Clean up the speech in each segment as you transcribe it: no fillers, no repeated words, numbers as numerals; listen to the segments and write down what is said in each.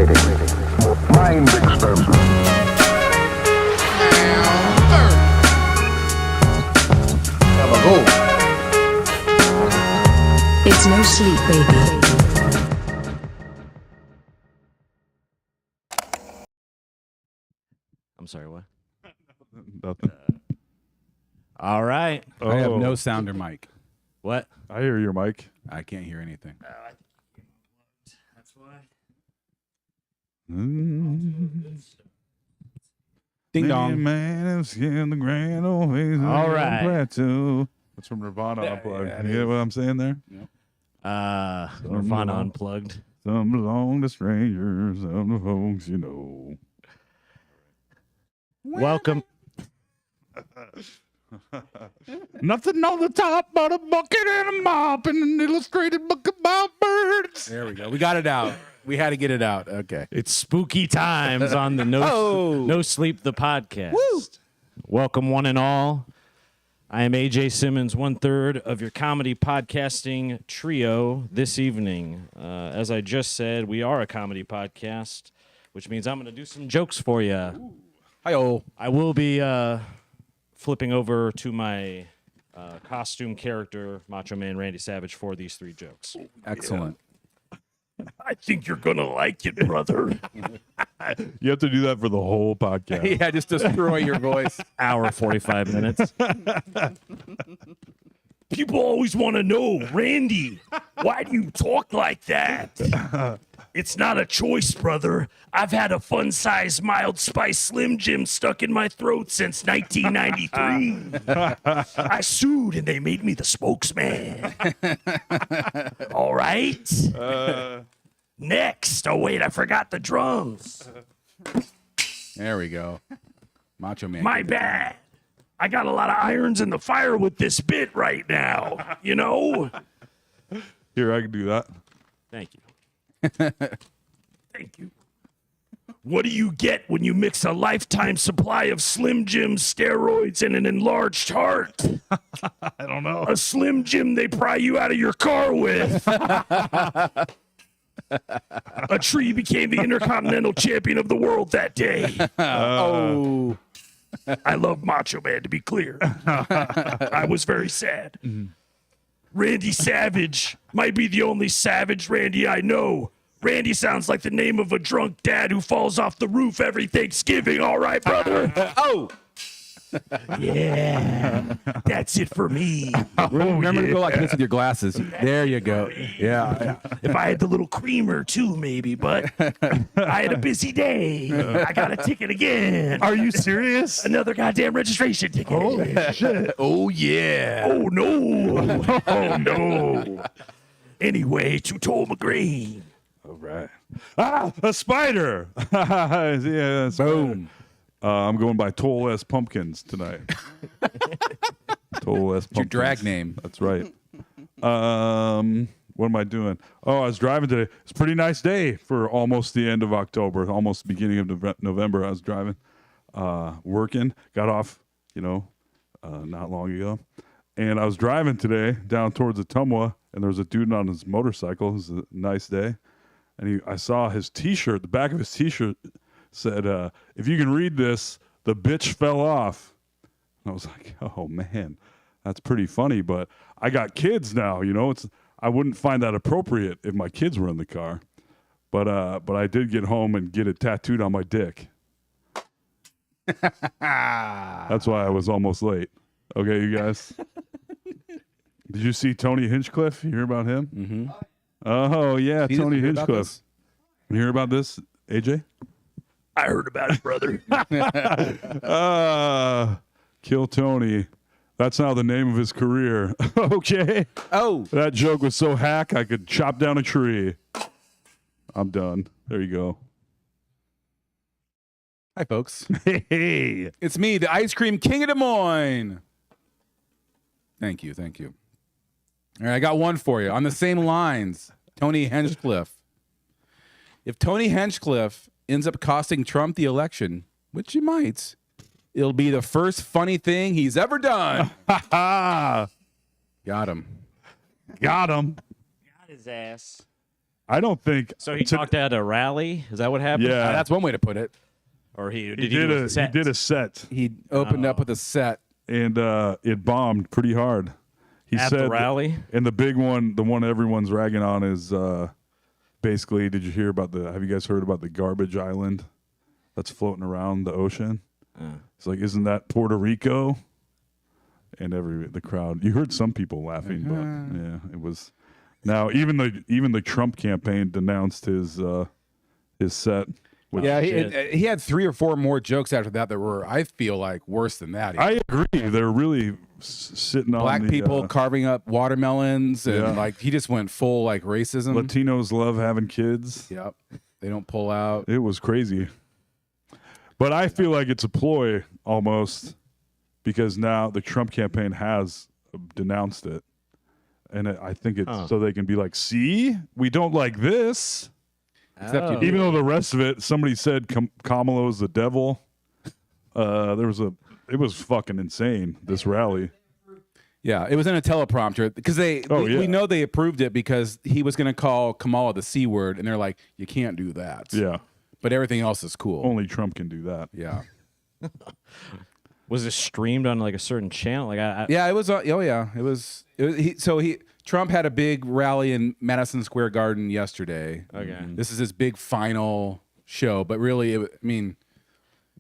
Calculating. Mind experiment. It's no sleep, baby. I'm sorry, what? Nothing. All right. Oh, I have no sounder mic. What? I hear your mic. I can't hear anything. That's why. Ding dong. Man is in the grand old ways of All right. plateau. That's from Nirvana Unplugged. yeah, it You get is. what I'm saying there? Nirvana Unplugged. Some belong to strangers, some to folks you know. Welcome. Nothing on the top but a bucket and a mop and an illustrated book about birds. There we go. We got it out. We had to get it out. Okay. It's spooky times on the No Sleep the podcast. Woo! Welcome one and all. I am AJ Simmons, 1/3 of your comedy podcasting trio this evening. As I just said, we are a comedy podcast, which means I'm going to do some jokes for you. Hi-oh. I will be flipping over to my costume character, Macho Man Randy Savage, for these three jokes. Excellent. I think you're going to like it, brother. You have to do that for the whole podcast. Yeah, just destroy your voice. Hour, 45 minutes. People always want to know, Randy, why do you talk like that? It's not a choice, brother. I've had a fun-sized mild spice Slim Jim stuck in my throat since 1993. I sued and they made me the spokesman. All right. Next. Oh, wait, I forgot the drums. There we go. Macho Man. My bad. I got a lot of irons in the fire with this bit right now, you know? Here, I can do that. Thank you. Thank you. What do you get when you mix a lifetime supply of Slim Jim steroids and an enlarged heart? I don't know. A Slim Jim they pry you out of your car with. A tree became the Intercontinental Champion of the world that day. Oh. I love Macho Man, to be clear. I was very sad. Randy Savage might be the only Savage Randy I know. Randy sounds like the name of a drunk dad who falls off the roof every Thanksgiving. All right, brother? Oh. Yeah, that's it for me. Remember to go like this with your glasses. There you go. Yeah. If I had the little creamer too, maybe, but I had a busy day. I got a ticket again. Are you serious? Another goddamn registration ticket. Holy shit. Oh, yeah. Oh, no. Oh, no. Anyway, to Toma Green. All right. Ah, a spider. Yeah, Boom. I'm going by Toll S. Pumpkins tonight. Toll S. Pumpkins. Your drag name. That's right. What am I doing? Oh, I was driving today. It's a pretty nice day for almost the end of October, almost the beginning of November. I was driving, working, got off, not long ago. And I was driving today down towards Ottumwa, and there was a dude on his motorcycle. It was a nice day. And I saw his T-shirt, the back of his T-shirt said, if you can read this, the bitch fell off. And I was like, oh, man, that's pretty funny. But I got kids now, I wouldn't find that appropriate if my kids were in the car. But I did get home and get it tattooed on my dick. That's why I was almost late. Okay, you guys. Did you see Tony Hinchcliffe? You hear about him? Mm-hmm. Oh, yeah, Tony Hinchcliffe. You hear about this, AJ? I heard about it, brother. Kill Tony. That's now the name of his career. Okay. Oh. That joke was so hack I could chop down a tree. I'm done. There you go. Hi, folks. Hey. It's me, the Ice Cream King of Des Moines. Thank you. All right, I got one for you. On the same lines, Tony Hinchcliffe. If Tony Hinchcliffe ends up costing Trump the election, which he might, it'll be the first funny thing he's ever done. Got him. Got him. Got his ass. I don't think So he talked at a rally. Is that what happened? Yeah. That's one way to put it. Or he he do a set? did a set He opened up with a set. and it bombed pretty hard. He At said the rally? And the big one, the one everyone's ragging on is basically, did you hear about have you guys heard about the garbage island that's floating around the ocean? It's like, isn't that Puerto Rico? And the crowd, you heard some people laughing, but yeah, it was. Now even the Trump campaign denounced his set. Which, Yeah, he had 3 or 4 more jokes after that were, I feel like, worse than that. I agree. They're really sitting on Black the, people carving up watermelons, and Yeah. like he just went full like racism. Latinos love having kids. Yep, they don't pull out. It was crazy. But I feel like it's a ploy almost because now the Trump campaign has denounced it. And I think it's so they can be like, see, we don't like this. Except you Even though the rest of it, somebody said Kamala is the devil. It was fucking insane, this rally. Yeah, it was in a teleprompter because we know they approved it because he was going to call Kamala the C word, and they're like, you can't do that. Yeah. But everything else is cool. Only Trump can do that. Yeah. Was it streamed on like a certain channel? Like Yeah, it was. Yeah, it was. Trump had a big rally in Madison Square Garden yesterday. Okay. This is his big final show, but really,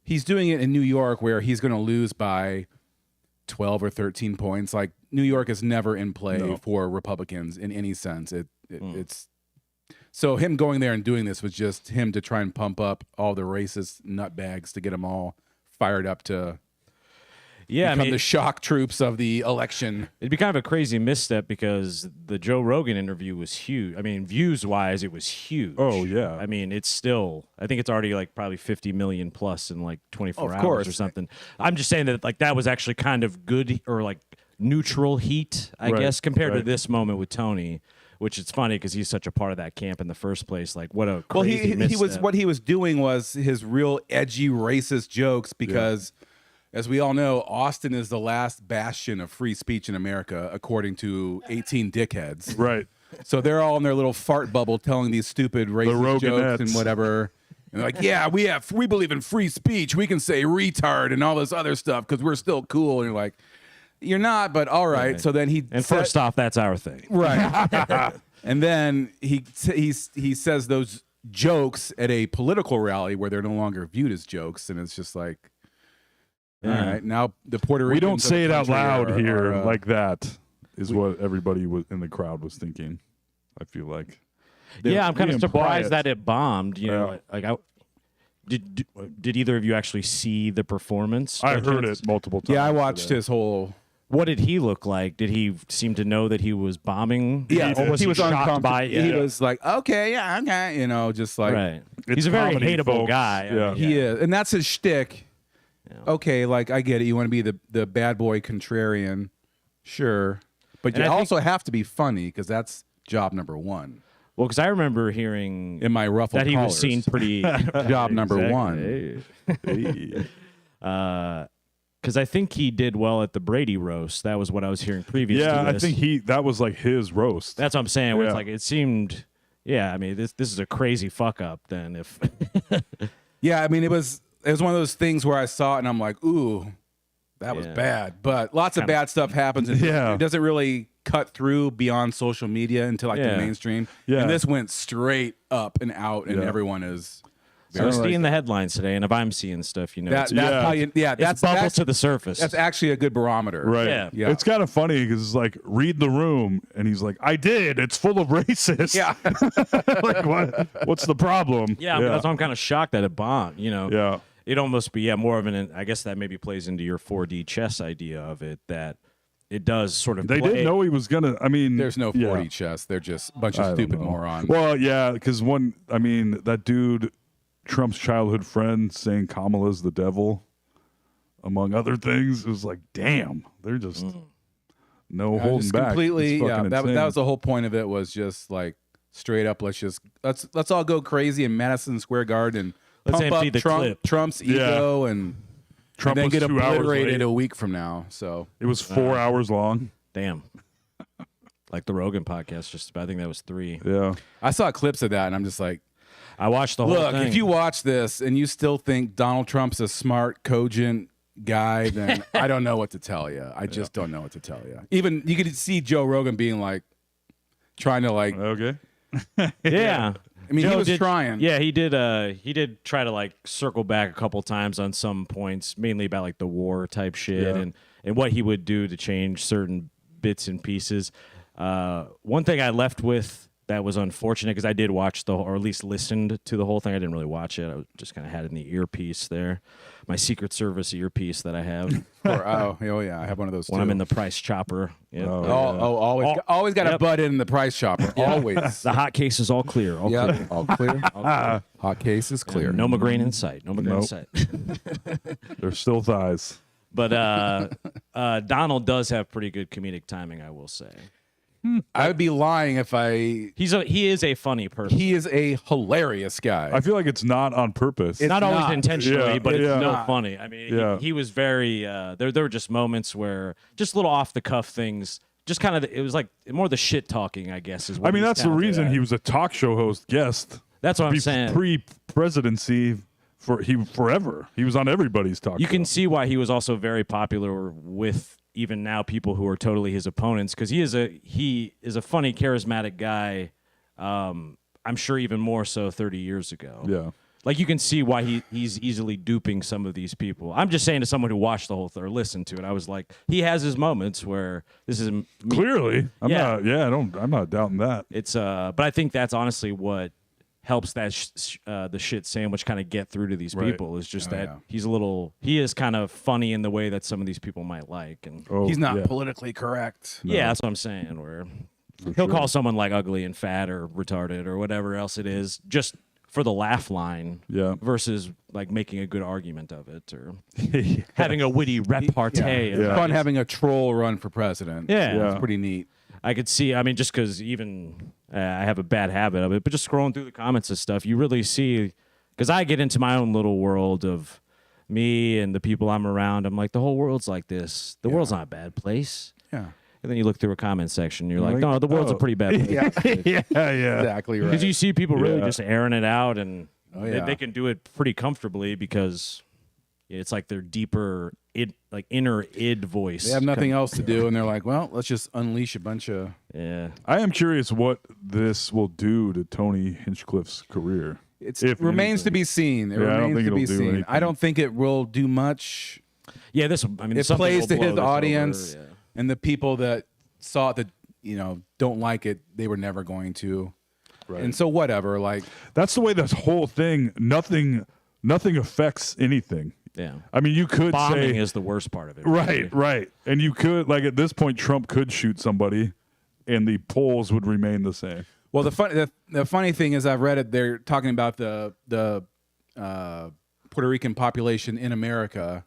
he's doing it in New York where he's going to lose by 12 or 13 points. Like New York is never in play for Republicans in any sense. It's so him going there and doing this was just him to try and pump up all the racist nutbags to get them all fired up to become the shock troops of the election. It'd be kind of a crazy misstep because the Joe Rogan interview was huge. I mean, views-wise, it was huge. Oh, yeah. I mean, it's still, I think it's already like probably 50 million plus in like 24 hours course. or something. I'm just saying that like that was actually kind of good or like neutral heat, I guess, compared to this moment with Tony, which it's funny because he's such a part of that camp in the first place. Like, what a crazy misstep. What he was doing was his real edgy racist jokes because as we all know, Austin is the last bastion of free speech in America, according to 18 dickheads. Right. So they're all in their little fart bubble telling these stupid racist jokes and whatever. And they're like, yeah, we believe in free speech. We can say retard and all this other stuff because we're still cool. And you're like, you're not, but all right. Right. So then first off, that's our thing. Right. And then he says those jokes at a political rally where they're no longer viewed as jokes. And it's just like, all right, now the Puerto Ricans. We don't say it out loud here are, like that, is what everybody in the crowd was thinking, I feel like. I'm kind we of imply surprised it. that it bombed. You know, like did either of you actually see the performance? I heard it multiple times. Yeah, I watched today. his whole. What did he look like? Did he seem to know that he was bombing? Yeah, or was he was shocked uncomfortable. by it? He was like, okay, yeah, okay, just like Right. It's He's a very comedy, hateable folks. guy. Yeah. he is, and that's his shtick. Okay, like I get it. You want to be the bad boy contrarian, sure, but And you I think- also have to be funny because that's job number one. Well, because I remember hearing In my ruffled that he collars. was seen pretty. Job number one. Hey. Because I think he did well at the Brady roast. That was what I was hearing previous Yeah, to I this. think that was like his roast. That's what I'm saying. Where it's Yeah. like it seemed. Yeah, I mean this is a crazy fuck up. Then if Yeah, I mean it was one of those things where I saw it and I'm like, ooh, that was Yeah. bad. But lots of bad stuff happens. And Yeah. it doesn't really cut through beyond social media into like the Yeah. mainstream. Yeah. And this went straight up and out, and Yeah. everyone is. I was seeing the headlines today, and if I'm seeing stuff, That's Yeah. how you. Yeah, it's bubbles to the surface. That's actually a good barometer. Right. Yeah. Yeah. It's kind of funny because it's like, read the room. And he's like, I did. It's full of racists. Yeah. Like, what? What's the problem? yeah, that's why I'm kind of shocked that it bombed. Yeah. It'd almost be more of an. I guess that maybe plays into your 4D chess idea of it that it does sort of. They play. didn't know he was going to. I mean, There's no 40 yeah. chess. They're just a bunch I of don't stupid know. morons. Well, yeah, because that dude, Trump's childhood friend, saying Kamala's the devil, among other things, it was like, damn, they're just no holding Just back. completely. It's Yeah, fucking that insane. was the whole point of it. Was just like straight up. Let's all go crazy in Madison Square Garden. And Let's pump empty up the clip. Trump's Yeah. ego and Trump then was get 2 hours obliterated late. a week from now. So It was 4 hours long. Damn. like the Rogan podcast. I think that was 3. Yeah. I saw clips of that, and I'm just like, I watched the whole look, thing. if you watch this and you still think Donald Trump's a smart, cogent guy, then I don't know what to tell you. I just don't know what to tell you. Even you could see Joe Rogan being like, trying to like, Okay. yeah. I mean, Joe he was did, trying. Yeah, he did. He did try to like circle back a couple times on some points, mainly about like the war type shit Yeah. and what he would do to change certain bits and pieces. One thing I left with that was unfortunate because I did watch or at least listened to the whole thing. I didn't really watch it. I just kind of had it in the earpiece there, my Secret Service earpiece that I have Oh yeah, I have one of those when too. I'm in the price chopper. Yep. Always got a Yep. butt in the price chopper. Always. The hot case is all clear. All Yeah, clear. all clear. Hot case is clear. No migraine in sight. No migraine in Nope. sight. There's still thighs. But Donald does have pretty good comedic timing, I will say. I would be lying if He is a funny person. he is a hilarious guy. I feel like it's not on purpose. Not always not. intentionally, Yeah, but it's yeah. no Not. funny. I mean, Yeah. he was very. There were just moments where just little off the cuff things. Just kind of, it was like more the shit talking, I guess. Is what I mean, he's that's the talented reason at. he was a talk show host guest. That's what I'm saying. Pre-presidency, forever. He was on everybody's talk You show. can see why he was also very popular with even now people who are totally his opponents because he is a funny, charismatic guy. I'm sure even more so 30 years ago. Yeah. Like you can see why he's easily duping some of these people. I'm just saying to someone who watched the whole thing or listened to it, I was like, he has his moments where this is me. Clearly, I'm Yeah. not. Yeah, I'm not doubting that. It's but I think that's honestly what helps that the shit sandwich kind of get through to these Right. people is just Oh, that yeah. he is kind of funny in the way that some of these people might like and Oh, He's not yeah, politically correct. yeah, that's what I'm saying. Where for he'll sure. call someone like ugly and fat or retarded or whatever else it is, just for the laugh line. Yeah. Versus like making a good argument of it or having a witty repartee. of Yeah. it. Fun having a troll run for president. Yeah. Yeah. It's pretty neat. I could see. I mean, just because even I have a bad habit of it, but just scrolling through the comments and stuff, you really see. Because I get into my own little world of me and the people I'm around. I'm like, the whole world's like this. The world's not a bad place. Yeah. And then you look through a comment section, you're like, like, no, the world's a oh. pretty bad place. yeah, yeah. Exactly right. Because you see people really Yeah. just airing it out, and yeah. they can do it pretty comfortably because it's like their deeper inner id voice. They have nothing else to do, and they're like, well, let's just unleash a bunch of... Yeah. I am curious what this will do to Tony Hinchcliffe's career. It If remains to anything. be seen. It Yeah, I don't remains think to be it'll do seen. anything. I don't think it will do much. Yeah, this. I mean, It something plays will to blow his this audience, over, yeah. and the people that saw it that don't like it, they were never going to. Right. And so whatever, like That's the way this whole thing. Nothing affects anything. Yeah. I mean, you could Bombing say is the worst part of it. right, right, and you could like at this point, Trump could shoot somebody, and the polls would remain the same. well, the funny thing is, I've read it. They're talking about the Puerto Rican population in America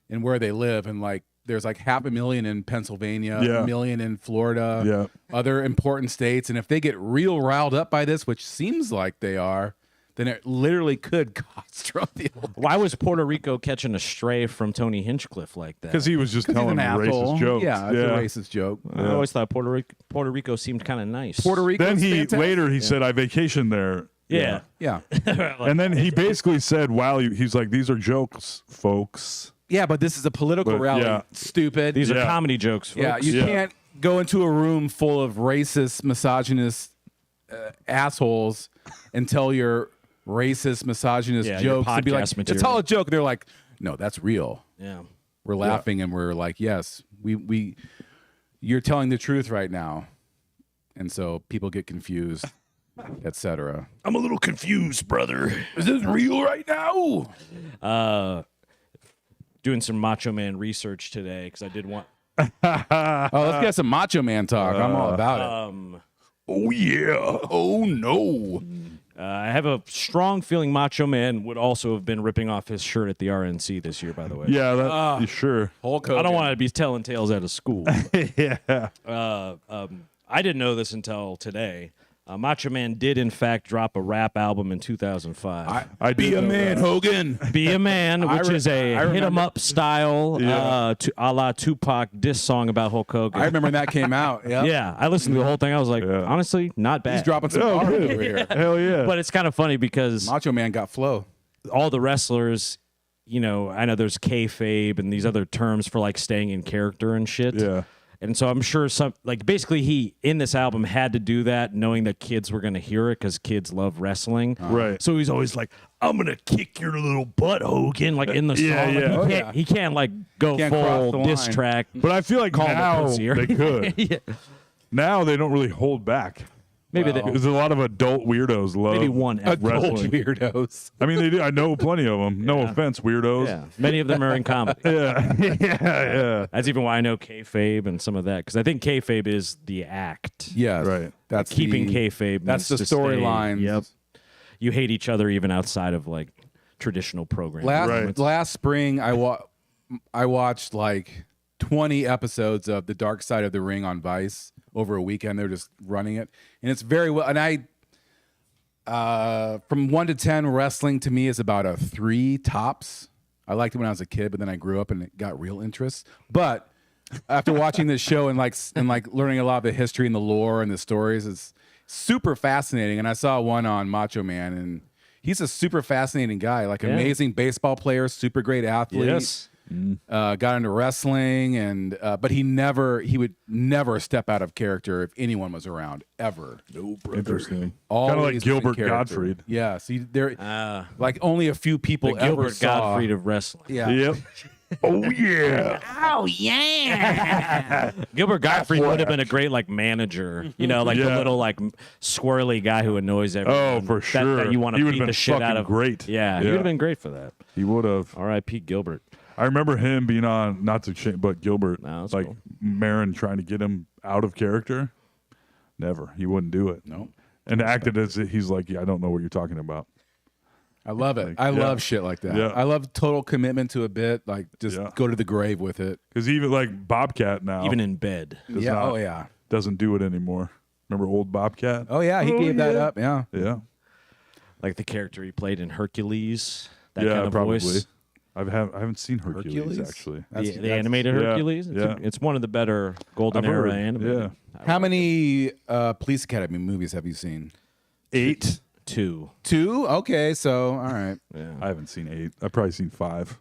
and where they live, and like there's like 500,000 in Pennsylvania, Yeah. 1 million in Florida, Yeah. other important states, and if they get real riled up by this, which seems like they are, then it literally could cost Trump the election. Why was Puerto Rico catching a stray from Tony Hinchcliffe like that? Because he was just 'Cause he's telling an asshole. racist jokes. Yeah, it's a racist joke. I always thought Puerto Rico seemed kind of nice. Puerto Rico. Then later he said, "I vacationed there." Yeah. Yeah. And then he basically said, "Wow, he's like, these are jokes, folks." Yeah, but this is a political But, rally. yeah. Stupid. These are Yeah. comedy jokes, folks. yeah, you Yeah. can't go into a room full of racist, misogynist assholes and tell your racist, misogynist Yeah, your jokes and be like, podcast it's material. all a joke. They're like, no, that's real. Yeah. We're laughing and we're like, yes, we you're telling the truth right now. And so people get confused, etc. I'm a little confused, brother. Is this real right now? Doing some Macho Man research today because I did want. Oh, let's get some Macho Man talk. I'm all about it. Oh yeah. Oh no. I have a strong feeling Macho Man would also have been ripping off his shirt at the RNC this year, by the way. Yeah, that sure. Hulk I Hogan. don't want to be telling tales out of school. Yeah. I didn't know this until today. Macho Man did, in fact, drop a rap album in 2005. I Be did a know man, that. Hogan. Be a Man, which is a hit 'em up style, Yeah. a la Tupac diss song about Hulk Hogan. I remember when that came out. Yep. Yeah, I listened to the whole thing. I was like, Yeah. honestly, not bad. He's dropping some Oh, bars good. over here. Hell yeah. But it's kind of funny because Macho Man got flow. all the wrestlers, I know there's kayfabe and these other terms for like staying in character and shit. Yeah. And so I'm sure basically he in this album had to do that knowing that kids were going to hear it because kids love wrestling. Right. So he's always like, I'm going to kick your little butt, Hogan, like in the song. Yeah, Like, yeah. Oh, He can't like go Can't cross full the diss line. track. But I feel like Call him a now pussy, or- they could. Yeah. Now they don't really hold back. Maybe There's a lot of adult weirdos love maybe one Adult wrestling. weirdos. I mean, they do. I know plenty of them. No offense, weirdos. Yeah, many of them are in comedy. Yeah. Yeah. That's even why I know kayfabe and some of that because I think kayfabe is the act. Yes. Right. That's Keeping the, kayfabe. That's needs the to stay- storyline. Yep. You hate each other even outside of like traditional programming. Right. Last spring, I watched like 20 episodes of The Dark Side of the Ring on Vice over a weekend. They're just running it, and it's very well. And from 1 to 10, wrestling to me is about a 3 tops. I liked it when I was a kid, but then I grew up and it got real interest. But after watching this show and learning a lot of the history and the lore and the stories, it's super fascinating. And I saw one on Macho Man, and he's a super fascinating guy, like amazing baseball player, super great athlete. Yes. Got into wrestling, and but he would never step out of character if anyone was around ever. Interesting. Always Kind of like in Gilbert character. Gottfried. Yeah, see, like only a few people The ever Gilbert saw. Gottfried of wrestling. Yeah. Yep. Oh yeah. Gilbert Gottfried would have been a great like manager, like the Yeah. little like squirrely guy who annoys everyone. Oh, for sure. That you want He to would've beat been the shit out fucking of. great. Yeah, he Yeah. would have been great for that. He would have. R.I.P. Gilbert. I remember him being on, not to change, but Gilbert, No, that's like cool. Marin trying to get him out of character. Never. He wouldn't do it. No. And acted as if he's like, yeah, I don't know what you're talking about. I love it. I love shit like that. Yeah. I love total commitment to a bit. Like just Yeah. go to the grave with it. Because even like Bobcat now Even in bed. does Yeah. not- Oh yeah. doesn't do it anymore. Remember old Bobcat? Oh yeah. He gave that up. Yeah. Yeah. Like the character he played in Hercules. That Yeah, kind of probably. voice. I haven't seen Hercules, Hercules? actually. The animated Yeah, Hercules. yeah. It's one of the better Golden I've Era heard, animated. yeah. How many Police Academy movies have you seen? 8. 2. 2? Okay, so all right. Yeah. I haven't seen 8. I've probably seen 5.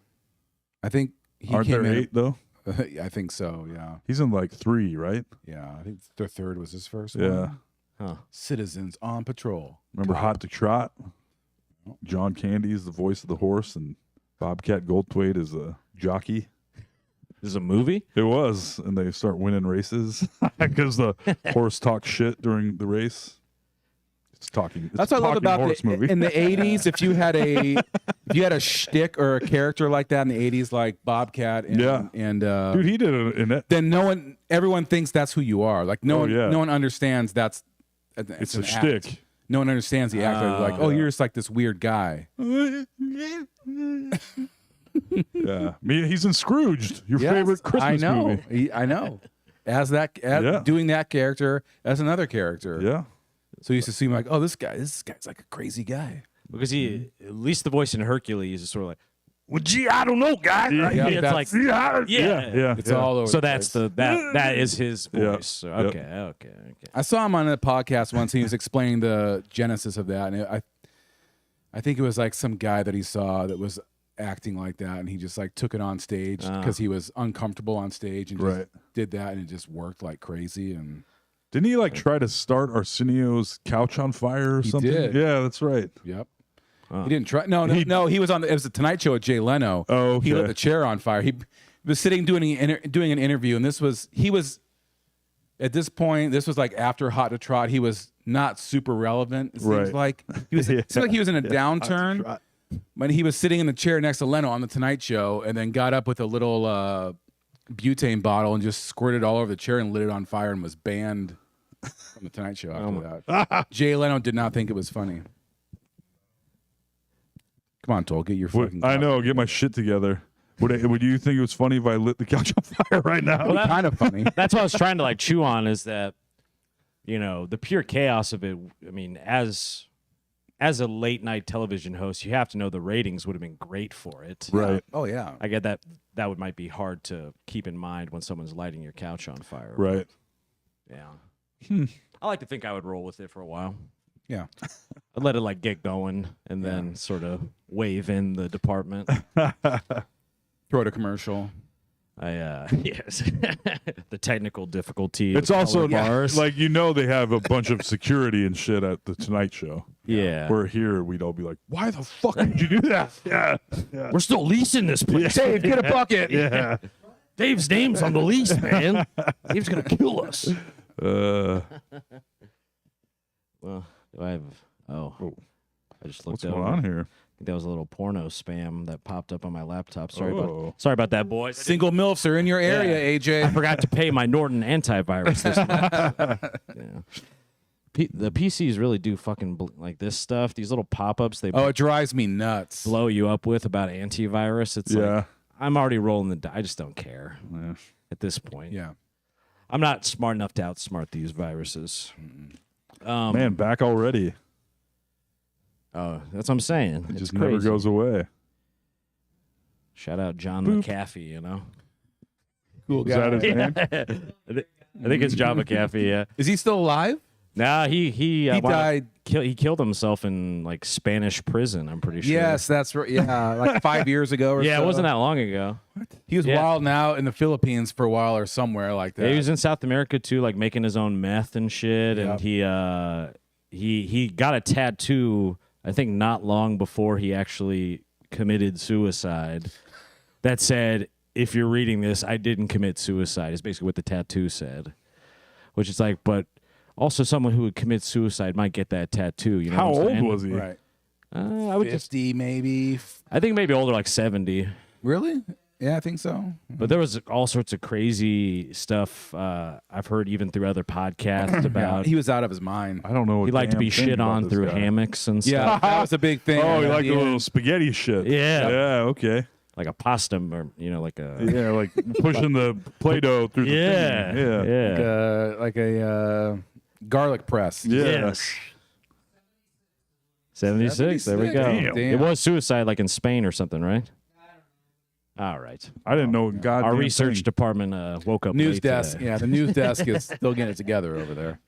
I think he Aren't came there in. 8 though? I think so. Yeah. He's in like 3, right? Yeah. I think the third was his first Yeah. one. Citizens on Patrol. Remember Hot to Trot? John Candy is the voice of the horse, and Bobcat Goldthwait is a jockey. This is a movie? It was, and they start winning races because the horse talks shit during the race. It's talking. It's That's a what I love talking about horse movie. in the '80s. If you had a shtick or a character like that in the '80s, like Bobcat, and, Yeah. and Dude, he did it in it. then everyone thinks that's who you are. Like no one understands that's It's an a act. shtick. No one understands the act. They're like, oh, yeah. you're just like this weird guy. Yeah, he's in Scrooged, your Yes, favorite Christmas I know. movie. I know. Yeah. Doing that character as another character. Yeah, So you used to seem like, oh, this guy's like a crazy guy. Because he, at least the voice in Hercules is sort of like, Well, gee, I don't know, guy. Yeah, it's that's- like, Yeah, yeah. It's all over. So the that's place. that is his Yeah. voice. So, Yep. okay. I saw him on a podcast once. And he was explaining the genesis of that, and I think it was like some guy that he saw that was acting like that, and he just like took it on stage because he was uncomfortable on stage and just Right. did that, and it just worked like crazy. And didn't he like try to start Arsenio's couch on fire or He something? did. Yeah, that's right. yep. He didn't try. No. He was on. It was the Tonight Show with Jay Leno. Oh, He lit okay. the chair on fire. He was sitting doing an interview, and he was at this point. This was like after Hot to Trot. He was not super relevant. It seems Right. like he was. It seemed like he was in a downturn. When he was sitting in the chair next to Leno on the Tonight Show, and then got up with a little butane bottle and just squirted all over the chair and lit it on fire and was banned from the Tonight Show after that. Jay Leno did not think it was funny. Come on, Toll, get your fucking. I know. Get my shit together. Would you think it was funny if I lit the couch on fire right now? Kind of funny. That's what I was trying to like chew on is that the pure chaos of it. I mean, as a late night television host, you have to know the ratings would have been great for it. Right. Oh yeah. I get that might be hard to keep in mind when someone's lighting your couch on fire. Right. Yeah. I like to think I would roll with it for a while. Yeah. I'd let it get going and then sort of wave in the department. Throw it a commercial. Yes. The technical difficulty. It's of also color bars. they have a bunch of security and shit at the Tonight Show. Yeah. Where here we'd all be like, why the fuck did you do that? Yeah. We're still leasing this place. Dave, get a bucket. Yeah. Dave's name's on the lease, man. Dave's gonna kill us. Well, do I have? Oh, I just looked What's over. going on here? I think that was a little porno spam that popped up on my laptop. Sorry Oh. about that, boys. Single MILFs are in your area, I AJ. forgot to pay my Norton antivirus this month. Yeah. The PCs really do fucking like this stuff. These little pop-ups they Oh, it drives me nuts. blow you up with about antivirus. It's like I'm already rolling the I just don't care at this point. Yeah. I'm not smart enough to outsmart these viruses. Man, back already. Oh, that's what I'm saying. It It's just crazy. never goes away. Shout out John McAfee, you know. Cool Is guy. that his name? I think it's John McAfee, yeah. Is he still alive? Nah, he died. He killed himself in Spanish prison, I'm pretty sure. Yes, that's right. Yeah, like 5 years ago or so. Yeah, it wasn't that long ago. He was Yeah. wild out in the Philippines for a while or somewhere like that. Yeah, he was in South America too, making his own meth and shit. And he got a tattoo, I think not long before he actually committed suicide, that said, if you're reading this, I didn't commit suicide. Is basically what the tattoo said. Which is but also someone who would commit suicide might get that tattoo. You know How what I'm old saying? was he? Right. I would 50 maybe. I think maybe older, 70. Really? Yeah, I think so. But there was all sorts of crazy stuff I've heard even through other podcasts about. He was out of his mind. I don't know. He liked to be shit on through hammocks and Yeah, stuff. that was a big thing. Oh, he liked the Yeah. little spaghetti shit. Yeah. Yeah, okay. Like a pasta, or like a Yeah, like pushing the Play-Doh through the yeah, thing. Yeah. Like a garlic press. Yeah. Yes. 76. There we go. Damn. It was suicide, in Spain or something, right? All right. I didn't know. God, Our research department woke up News late desk. today. Yeah, the news desk is still getting it together over there.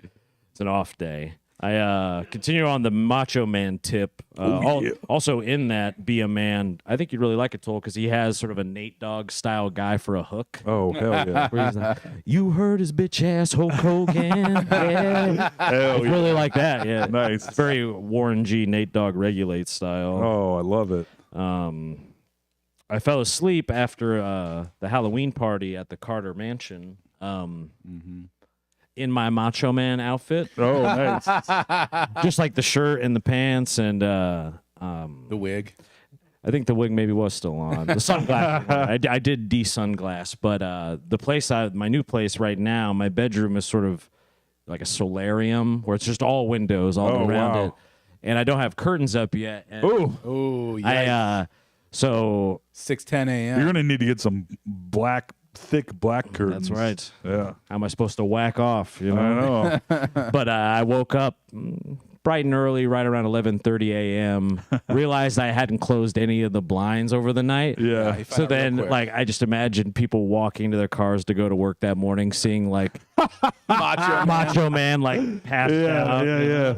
It's an off day. I continue on the Macho Man tip. Also in that, be a man. I think you'd really like it, Toll, because he has sort of a Nate Dogg style guy for a hook. Oh hell yeah! Where he's like, you heard his bitch ass Hulk Hogan. Yeah. Hell yeah! Really like that. Yeah. Nice. Very Warren G. Nate Dogg Regulate style. Oh, I love it. I fell asleep after the Halloween party at the Carter Mansion. In my Macho Man outfit, Oh, nice. just like the shirt and the pants and The wig. I think the wig maybe was still on. The sunglass. I did de-sunglass, but the place, my new place right now, my bedroom is sort of like a solarium where it's just all windows all Oh, around wow. it, and I don't have curtains up yet. And Oh, Oh, yeah. so 6:10 a.m. you're gonna need to get some thick black curtains. that's right. Yeah. How am I supposed to whack off? You know. I know. But I woke up bright and early, right around 11:30 a.m. Realized I hadn't closed any of the blinds over the night. Yeah. he found So out real then, quick. I just imagined people walking to their cars to go to work that morning, seeing Macho Man passed out. Yeah.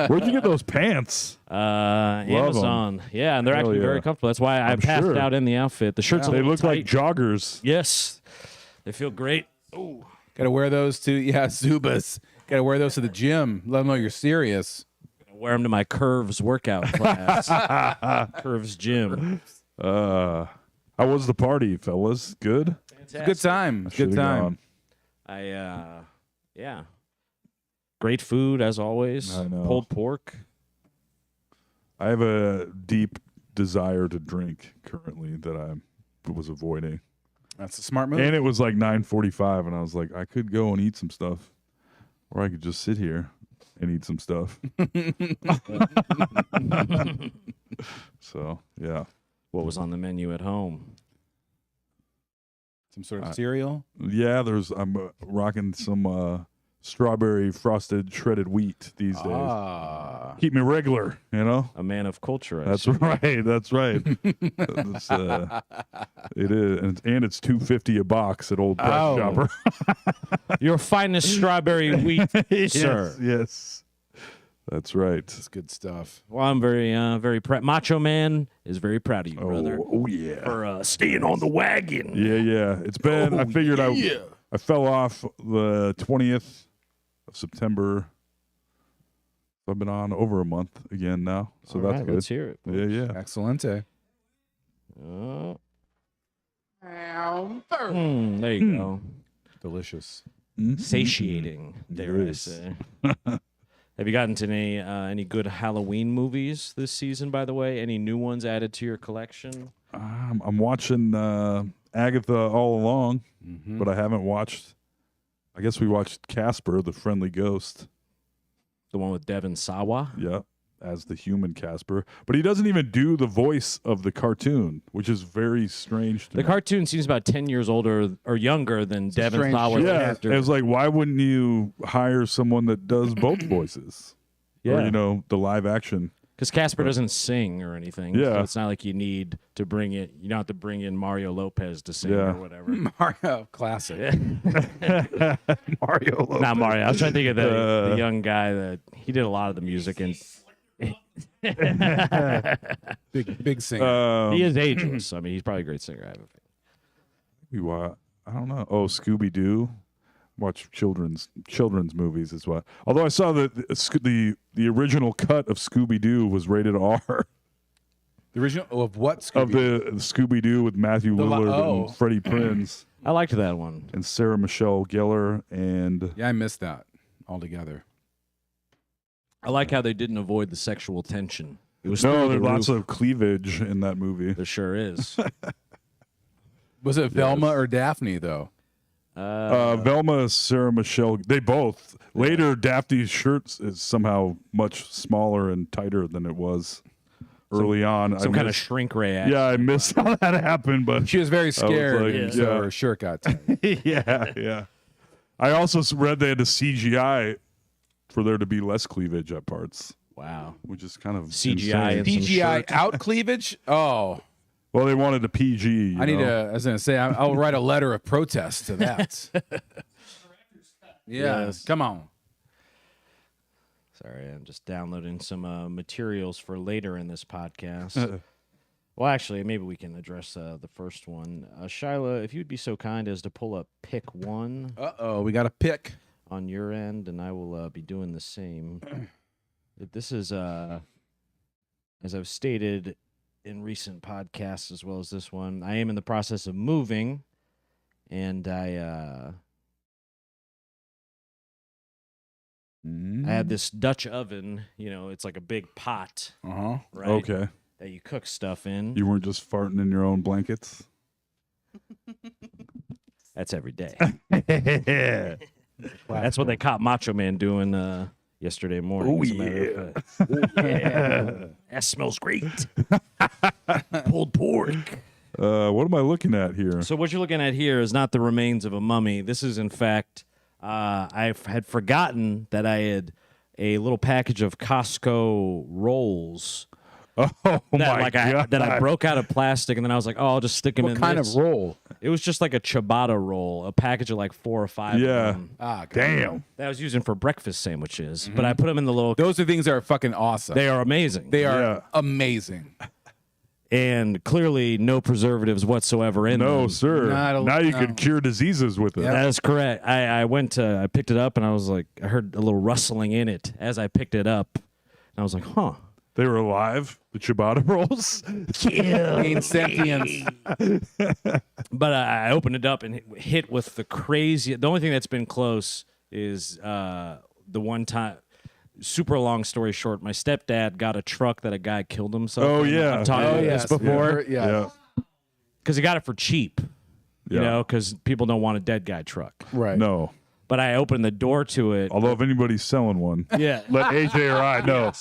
Where'd you get those pants? Amazon. Yeah, and they're Hell actually yeah. very comfortable. That's why I I'm passed sure. out in the outfit. The shirt's a They little look like tight. joggers. Yes, they feel great. Gotta wear those to, Zubas. Gotta wear those to the gym. Let them know you're serious. Wear them to my Curves workout class. Curves gym. How was the party, fellas? Good. Good time. Good Should've time. gone. Yeah. Great food as always. I know. Pulled pork. I have a deep desire to drink currently that I was avoiding. That's a smart move. And it was like 9:45, and I was like, I could go and eat some stuff, or I could just sit here and eat some stuff. So yeah, What was on the menu at home? Some sort of cereal? Yeah, I'm rocking some strawberry frosted shredded wheat these days. Keep me regular, you know. A man of culture. That's right. That's right. It is, and it's $2.50 a box at Old Press Shopper. Your finest strawberry wheat, sir. Yes, that's right. That's good stuff. Well, I'm very proud. Macho Man is very proud of you, brother. Oh yeah. For staying on the wagon. Yeah. It's been. I figured I fell off the 20th of September. I've been on over a month again now, so All that's right, good. let's hear it. Yeah. Excelente. There you go. Delicious. Satiating, dare I Yes. say. Have you gotten to any good Halloween movies this season, by the way? Any new ones added to your collection? I'm watching Agatha all along, but I haven't watched. I guess we watched Casper, the Friendly Ghost. The one with Devin Sawa? Yeah, as the human Casper, but he doesn't even do the voice of the cartoon, which is very strange to The me. cartoon seems about 10 years older or younger than Devin strange Sawa's Yeah, character. it was like, why wouldn't you hire someone that does both voices? Or, Yeah. the live action. Because Casper doesn't sing or anything. Yeah. So it's not like you need to bring it. You don't have to bring in Mario Lopez to sing Yeah. or whatever. Mario, classic. Mario Lopez. Not Mario. I was trying to think of the young guy that he did a lot of the music, and Big singer. he is ageless. I mean, he's probably a great singer. I have a feeling. I don't know. Oh, Scooby Doo. Watch children's movies as well. Although I saw that the original cut of Scooby Doo was rated R. The original of what? Of Scooby? the Scooby Doo with Matthew Lillard and Freddie Prinze I liked that one. and Sarah Michelle Gellar and Yeah, I missed that altogether. I like how they didn't avoid the sexual tension. It was through no, the there's lots roof. of cleavage in that movie. There sure is. Was it Velma or Daphne though? Velma, Sarah Michelle, they both. Later, Daphne's shirt is somehow much smaller and tighter than it was early on. Some kind of shrink ray action. Yeah, I missed how that happened, but She was very scared, like, and so her shirt got tight. yeah. I also read they had to CGI for there to be less cleavage at parts, Wow. which is kind of CGI insane. and some CGI shirt. out cleavage? Oh, Well, they wanted a PG. You I need know? to. I was going to say, I'll write a letter of protest to that. Yeah, Yes. come on. Sorry, I'm just downloading some materials for later in this podcast. Well, actually, maybe we can address the first one. Shyla, if you'd be so kind as to pull up pick one Uh-oh, we got a pick. on your end, and I will be doing the same. This is, as I've stated in recent podcasts as well as this one, I am in the process of moving, and I had this Dutch oven. You know, it's like a big pot, Uh-huh. right? Okay. That you cook stuff in. You weren't just farting in your own blankets? That's every day. That's what they caught Macho Man doing yesterday morning. Oh, as a matter of fact. That smells great. Pulled pork. What am I looking at here? So what you're looking at here is not the remains of a mummy. This is, in fact, I had forgotten that I had a little package of Costco rolls. Oh, That, my God. that I broke out of plastic, and then I was like, "Oh, I'll just stick them in." What kind this. of roll? It was just like a ciabatta roll, a package of like 4 or 5. Yeah. Of them Ah, Damn. that I was using for breakfast sandwiches. But I put them in the little. Those are things that are fucking awesome. They are amazing. They are Yeah. amazing. And clearly no preservatives whatsoever in them. No, sir. Not a- Now you no. can cure diseases with it. Yeah. That is correct. I picked it up and I was like, I heard a little rustling in it as I picked it up. And I was like, huh. They were alive, the ciabatta rolls. Gain sentience. But I opened it up and hit with the crazy. The only thing that's been close is the one time. Super long story short, my stepdad got a truck that a guy killed himself. Oh, in. yeah. I've talked about yes, this before. Yeah. Because he got it for cheap. You Yeah. know, because people don't want a dead guy truck. Right. No. But I opened the door to it. Although if anybody's selling one, Yeah, let AJ or I know.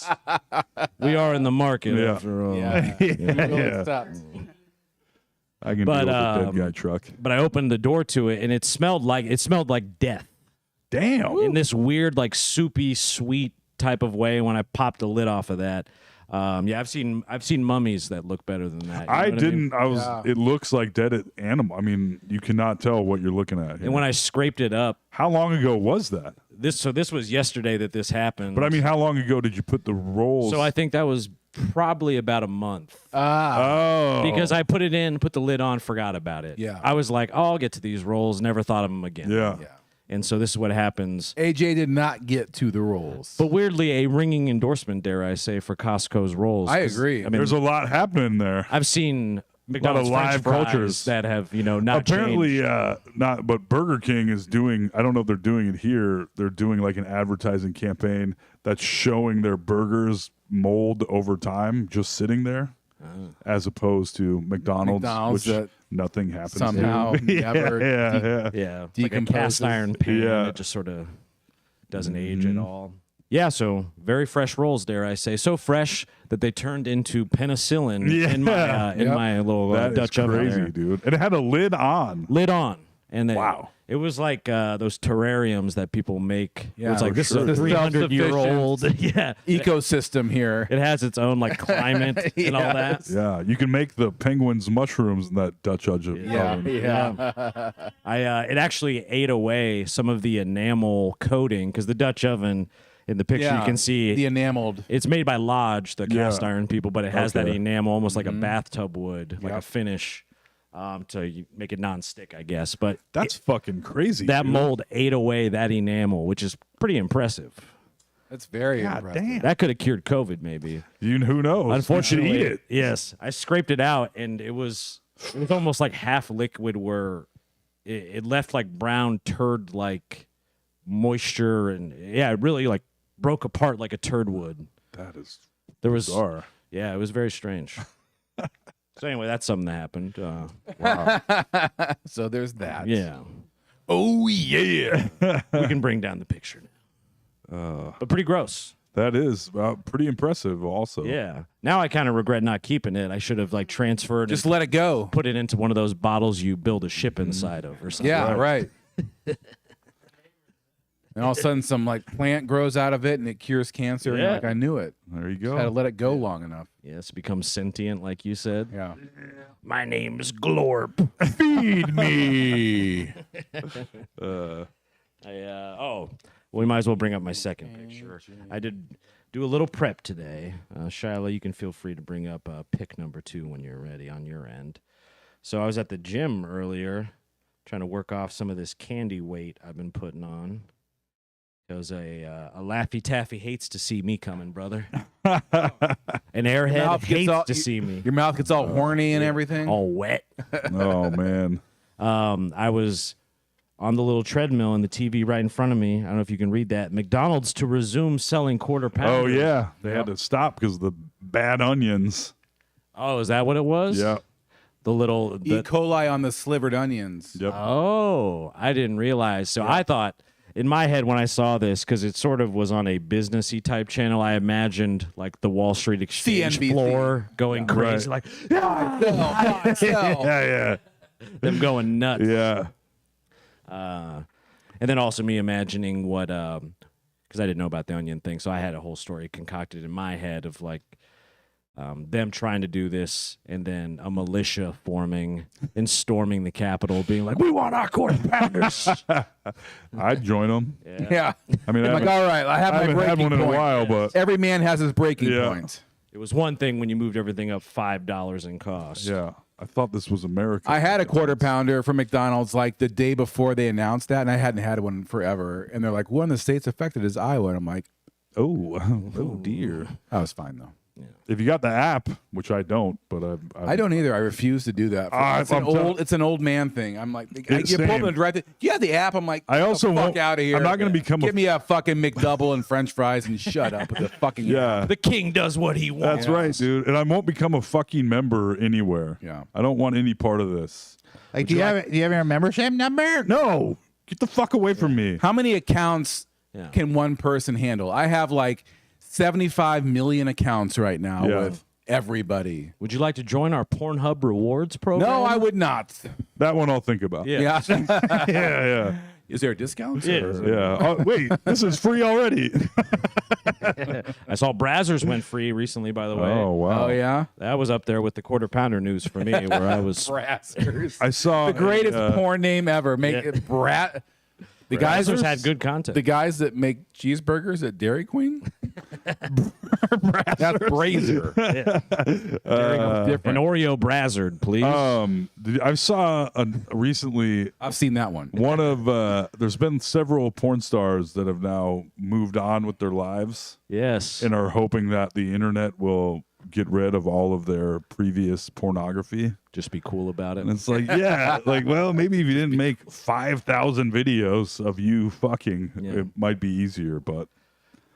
we are in the market Yeah. after all. Yeah. Yeah. Stop. I can But, deal with the dead guy truck. But I opened the door to it, and it smelled like death. Damn. In this weird, like soupy, sweet type of way. When I popped the lid off of that, yeah, I've seen mummies that look better than that. You know I what didn't. mean? I was. It looks like dead animal. I mean, you cannot tell what you're looking at here. And when I scraped it up, How long ago was that? this was yesterday that this happened. But I mean, how long ago did you put the rolls? so I think that was probably about a month. Oh, Because I put it in, put the lid on, forgot about it. Yeah. I was like, oh, I'll get to these rolls. Never thought of them again. yeah. And so this is what happens. AJ did not get to the rolls. But weirdly, a ringing endorsement, dare I say, for Costco's rolls. I 'Cause, agree. I mean, There's a lot happening there. I've seen McDonald's live French fries cultures. that have, not Apparently, changed. not. But Burger King is doing. I don't know if they're doing it here. They're doing like an advertising campaign that's showing their burgers mold over time, just sitting there, as opposed to McDonald's McDonald's which that nothing happens somehow to. never yeah. Yeah, it's like a decomposes. cast iron pan. Yeah. It just sort of doesn't age at all. Yeah, so very fresh rolls, dare I say. So fresh that they turned into penicillin in my in Yep. my little That is Dutch oven crazy, there. dude. And it had a lid on. Lid on. And then Wow. it was like those terrariums that people make. Yeah, It's like for this sure. is a The 300-year-old. yeah. ecosystem here. It has its own like climate and all that. Yeah, you can make the penguins mushrooms in that Dutch oven. Yeah. It actually ate away some of the enamel coating because the Dutch oven in the picture you can see the enameled. it's made by Lodge, the cast Yeah. iron people, but it has that Okay. enamel almost like a bathtub would, like a Yep. finish to make it non-stick, I guess. But That's fucking crazy. that dude. mold ate away that enamel, which is pretty impressive. That's very God impressive. damn. That could have cured COVID, maybe. Who knows? Unfortunately, you should eat it. Yes, I scraped it out, and it was almost like half liquid, where it left like brown turd like moisture, and yeah, it really like broke apart like a turd would. That is There was bizarre. yeah, it was very strange. So anyway, that's something that happened. So there's that. Yeah, Oh yeah. we can bring down the picture now. But pretty gross. That is pretty impressive. Also, Yeah. Now I kind of regret not keeping it. I should have like transferred. Just and let it go. put it into one of those bottles you build a ship inside of, or something. Yeah, right. And all of a sudden, some like plant grows out of it and it cures cancer. And you're Yeah. like, I knew it. there you Had to go. let it go long enough. Yes, become sentient, like you said. Yeah. My name's Glorp. Feed me. We might as well bring up my second picture. I did do a little prep today. Shiloh, you can feel free to bring up pick number 2 when you're ready on your end. So I was at the gym earlier trying to work off some of this candy weight I've been putting on. Because a Laffy Taffy hates to see me coming, brother. An airhead mouth gets hates all- to see me. Your mouth gets all horny and everything. All wet. Oh man. I was on the little treadmill and the TV right in front of me. I don't know if you can read that. McDonald's to resume selling quarter Oh pounders. yeah. They had to stop because of the bad onions. Oh, is that what it was? Yeah. The little. E. coli on the slivered onions. Yep. Oh, I didn't realize. So I thought in my head when I saw this, because it sort of was on a businessy type channel, I imagined like the Wall Street Exchange CNBC. floor going crazy, like Yeah. Yeah. them going nuts. Yeah. And then also me imagining what, because I didn't know about the onion thing, so I had a whole story concocted in my head of like them trying to do this, and then a militia forming and storming the Capitol, being like, "We want our quarter pounders." I'd join them. Yeah. I mean, I I'm like, haven't, all right, I have I my haven't breaking had one in a point. while, but Every man has his breaking Yeah. point. It was one thing when you moved everything up $5 in cost. yeah, I thought this was America. I had a quarter pounder from McDonald's like the day before they announced that, and I hadn't had one forever. And they're like, one of the states affected is Iowa. And I'm like, Oh dear. I was fine though. If you got the app, which I don't, but I don't either. I refuse to do that. It's an old man thing. I'm like, you pull same. up and drive. Do you have the app? I'm like, I also get the fuck won't- out of here. I'm not gonna become a- Give me a fucking McDouble and French fries and shut up with the fucking Yeah. The king does what he wants. That's right, dude. And I won't become a fucking member anywhere. Yeah. I don't want any part of this. Like, do you have your membership number? No. Get the fuck away from me. How many accounts can one person handle? I have like 75 million accounts right now Yeah. with everybody. Would you like to join our Pornhub rewards program? No, I would not. That one I'll think about. Yeah. Yeah. Yeah. Is there a discount? Yeah. or- Yeah. Oh, wait, this is free already. I saw Brazzers went free recently, by the way. Oh, wow. Oh yeah. That was up there with the quarter pounder news for me, where I was. Brazzers. I saw The greatest a, porn name ever. Make Yeah. it Brat. The guys Brazzers are had good content. The guys that make cheeseburgers at Dairy Queen. That's Brazier. An Different. Oreo Brazzard, please. I saw recently I've seen that one. one of there's been several porn stars that have now moved on with their lives yes. and are hoping that the internet will get rid of all of their previous pornography. Just be cool about it. And it's like, yeah, like, well, maybe if you didn't make 5,000 videos of you fucking, Yeah. it might be easier, but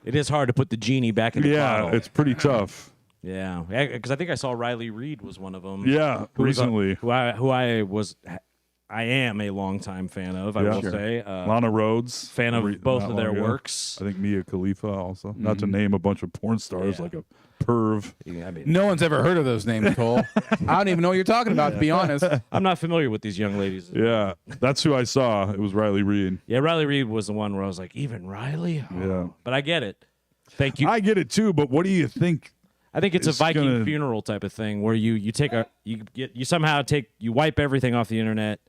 It is hard to put the genie back in the yeah, bottle. it's pretty tough. Yeah, because I think I saw Riley Reid was one of them. Yeah, recently. who I am a longtime fan of. I Yeah. will Sure. say, Lana Rhodes. fan of both not of their long ago. works. I think Mia Khalifa also. Not to name a bunch of porn stars Yeah. like a perv. Yeah, I mean, No one's ever heard of those names, Cole. I don't even know what you're talking about, to be honest. I'm not familiar with these young ladies. Yeah, that's who I saw. It was Riley Reid. Yeah, Riley Reid was the one where I was like, even Riley? Oh. Yeah. But I get it. Thank you. I get it too, but what do you think? I think it's a It's Viking gonna- funeral type of thing where you take you somehow you wipe everything off the internet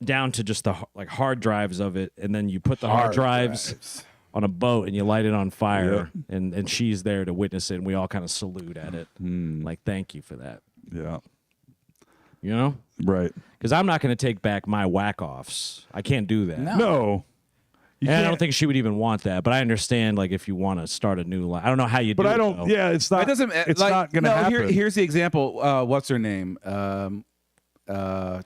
down to just the hard drives of it, and then you put the hard drives on a boat and you light it on fire, and she's there to witness it, and we all kind of salute at it, like thank you for that, Yeah, you know, right. because I'm not going to take back my whack offs. I can't do that. No. You And I can't- don't think she would even want that, but I understand like if you want to start a new life. I don't know how you do But it. I don't. though. Yeah, it's not. It doesn't. It's like, not going to no, happen. Here's the example. What's her name?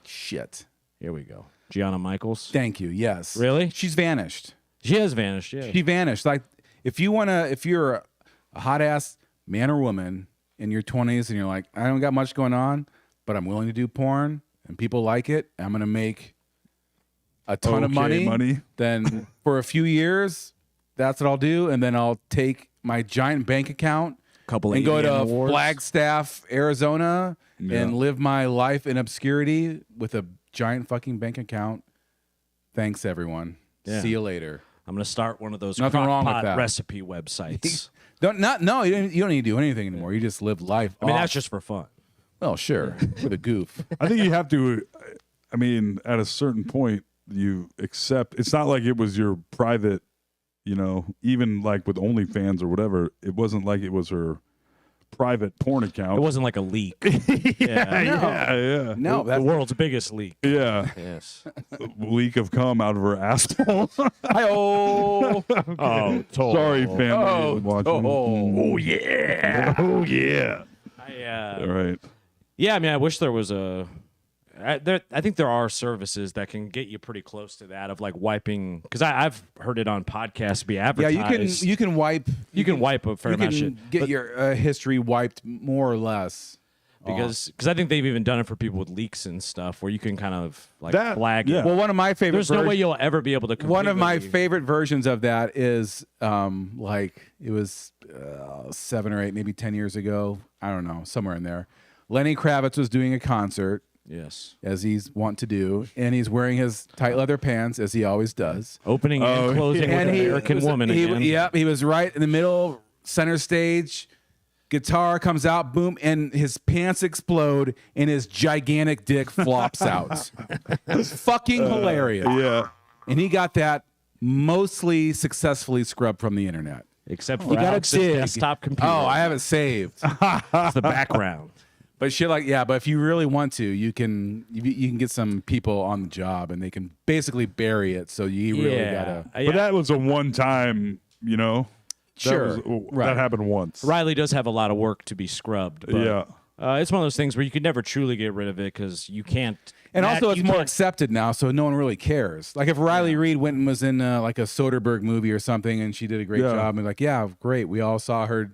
Shit. Here we go. Gianna Michaels. Thank you. Yes. Really? She's vanished. She has vanished. Yeah. She vanished. Like if you're a hot ass man or woman in your 20s and you're like, I don't got much going on, but I'm willing to do porn and people like it. I'm gonna make a ton of Okay, money. Then for a few years, that's what I'll do, and then I'll take my giant bank account Couple and go ADM to awards. Flagstaff, Arizona, Yeah. and live my life in obscurity with a giant fucking bank account. Thanks, everyone. Yeah. See you later. I'm gonna start one of those Nothing crock wrong with pot that. recipe websites. You don't need to do anything anymore. You just live life. I mean, off. that's just for fun. well, sure, for the goof. I think you have to. I mean, at a certain point, you accept. It's not like it was your private. You know, even like with OnlyFans or whatever, it wasn't like it was her private porn account. It wasn't like a leak. Yeah. No, the that's world's biggest leak. Yeah. Yes. Leak of cum out of her asshole. oh, Oh, Sorry, family. oh, watching. Oh yeah. Oh yeah. I, All right. yeah. I mean, I wish there was a. I think there are services that can get you pretty close to that of like wiping, because I've heard it on podcasts be yeah. advertised. You can wipe. You can wipe a fair You amount of can shit. get But- your history wiped more or less. because I think they've even done it for people with leaks and stuff where you can kind of like That- flag yeah. it. Well, one of my favorite. There's no way you'll ever be able to. One of my completely- favorite versions of that is like it was 7 or 8, maybe 10 years ago. I don't know, somewhere in there. Lenny Kravitz was doing a concert, Yes. as he's wont to do, and he's wearing his tight leather pants, as he always does. Opening and closing with And an American woman again. Yep, he was right in the middle, center stage. Guitar comes out, boom, and his pants explode, and his gigantic dick flops out. It's fucking hilarious. Yeah. And he got that mostly successfully scrubbed from the internet. Except for You gotta Alex's dig. desktop computer. Oh, I have it saved. It's the background. But shit, like, yeah. But if you really want to, you can get some people on the job, and they can basically bury it. So you really gotta. Yeah. But that was a one-time. You know. That Sure. Right. That happened once. Riley does have a lot of work to be scrubbed. But, Yeah. it's one of those things where you could never truly get rid of it because you can't. And also, it's you more can't- accepted now, so no one really cares. Like if Riley Reid went and was in like a Soderbergh movie or something, and she did a great Yeah. job, and like, yeah, great, we all saw her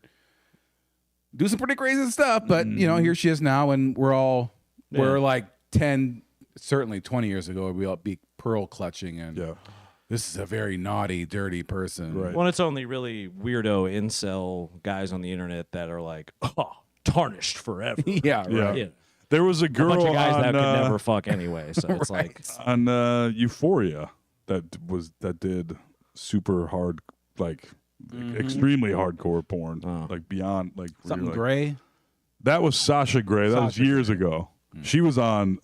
do some pretty crazy stuff. But you know, here she is now, and we're like 10, certainly 20 years ago, we all be pearl clutching, and Yeah. this is a very naughty, dirty person. Right. Well, it's only really weirdo incel guys on the internet that are like, oh, tarnished forever. Yeah, right. Yeah. There was a A girl bunch of guys on, that could never fuck anyway. So it's like, on Euphoria that did super hard, like extremely hardcore porn, like beyond like where Something you're like- gray. That was Sasha Grey. That was Sasha years ago. She was on.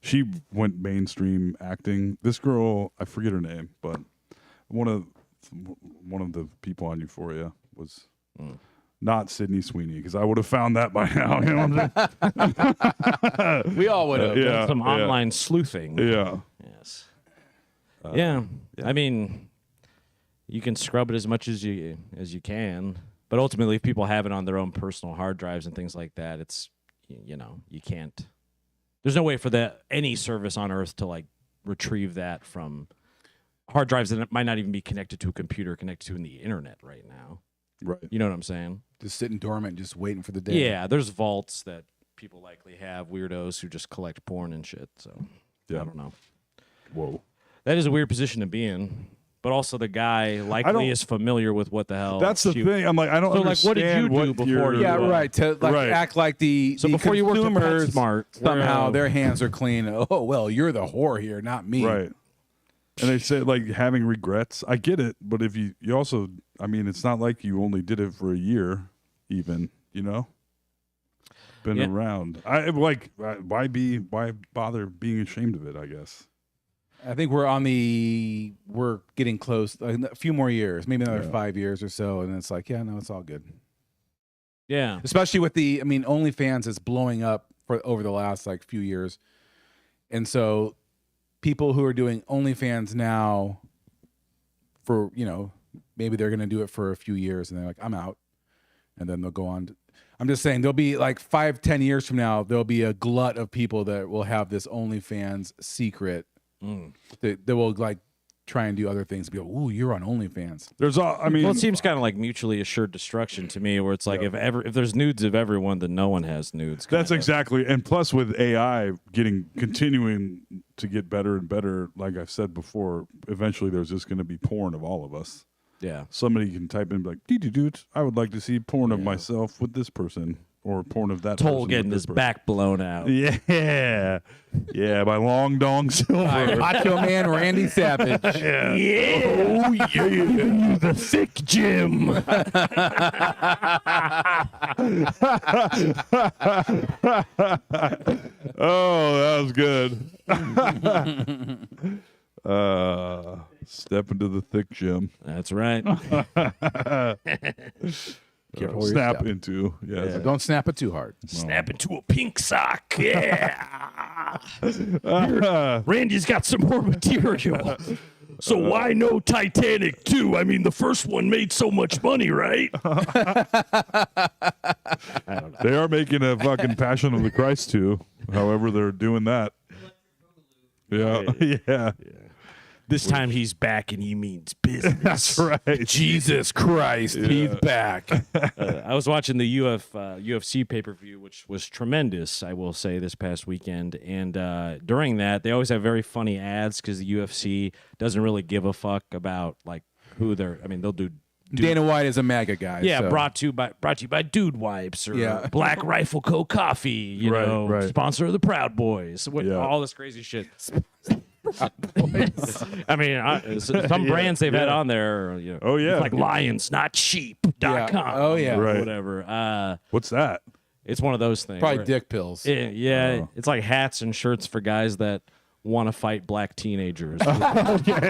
She went mainstream acting. This girl, I forget her name, but one of the people on Euphoria was not Sydney Sweeney, because I would have found that by now. You know what I'm saying? We all would have. Yeah, some online sleuthing. yeah. Yes. Yeah. I mean, you can scrub it as much as you can, but ultimately, if people have it on their own personal hard drives and things like that, it's you can't. There's no way for any service on Earth to like retrieve that from hard drives that might not even be connected to a computer, connected to the internet right now. Right. You know what I'm saying? Just sitting dormant, just waiting for the day. Yeah. There's vaults that people likely have, weirdos who just collect porn and shit. So I don't know. Whoa. That is a weird position to be in. But also, the guy likely is familiar with what the hell. That's the thing. I'm like, I don't So, like, what did you understand do before you- Yeah, right. To like Right. act like the before you worked at consumers PetSmart, somehow well- their hands are clean. Oh well, you're the whore here, not me. Right. And they say like having regrets. I get it, but if you also, I mean, it's not like you only did it for a year, even. Been Yeah. around. Why bother being ashamed of it? I guess. I think we're getting close. A few more years, maybe another 5 years or so, and it's like, yeah, no, it's all good. Yeah. Especially with OnlyFans is blowing up over the last like few years, and so people who are doing OnlyFans now, for maybe they're gonna do it for a few years, and they're like, I'm out, and then they'll go on. I'm just saying there'll be like 5-10 years from now, there'll be a glut of people that will have this OnlyFans secret. They will like try and do other things. Be like, ooh, you're on OnlyFans. There's all. I mean, Well, it seems kind of like mutually assured destruction to me, where it's like if there's nudes of everyone, then no one has nudes. that's kinda. exactly. And plus, with AI continuing to get better and better, like I've said before, eventually there's just going to be porn of all of us. Yeah. Somebody can type in like, dude, I would like to see porn of myself with this person, or porn of that Toll person getting with his this person. back blown out. Yeah, by Long Dong Silver. Macho Man Randy Savage. Yeah. Oh, yeah. Giving you the thick Jim. Oh, that was good. Step into the thick gym. That's right. Careful where you Snap step. into. Yes. But don't snap it too hard. Snap into a pink sock. Yeah. Randy's got some more material. So why no Titanic 2? I mean, the first one made so much money, right? They are making a fucking Passion of the Christ too. However, they're doing that. Yeah. Yeah. This time he's back and he means business. That's right. Jesus Christ, he's back. I was watching the UFC pay-per-view, which was tremendous, I will say, this past weekend. And during that, they always have very funny ads because the UFC doesn't really give a fuck about like who they're. I mean, they'll do. Dana White is a MAGA guy. Yeah, so. brought to you by Dude Wipes or Yeah. Black Rifle Co. Coffee. You Right, know, right. sponsor of the Proud Boys. Yeah. All this crazy shit. I mean, some brands they've had on there. You know, Oh yeah. Like lionsnotsheep.com. Yeah. Oh yeah. Right. whatever. What's that? It's one of those things. Probably where- dick pills. Yeah, it's like hats and shirts for guys that want to fight black teenagers. Okay.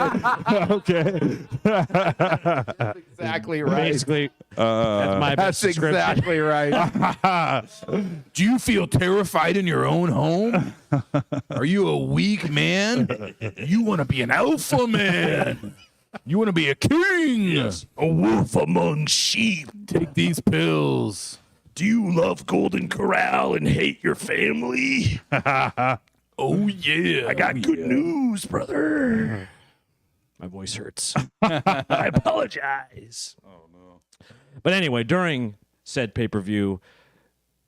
Exactly right. Basically, that's my best That's description. exactly right. Do you feel terrified in your own home? Are you a weak man? You want to be an alpha man. You want to be a king. A wolf among sheep. Take these pills. Do you love Golden Corral and hate your family? Oh yeah. I got good news, brother. My voice hurts. I apologize. But anyway, during said pay-per-view,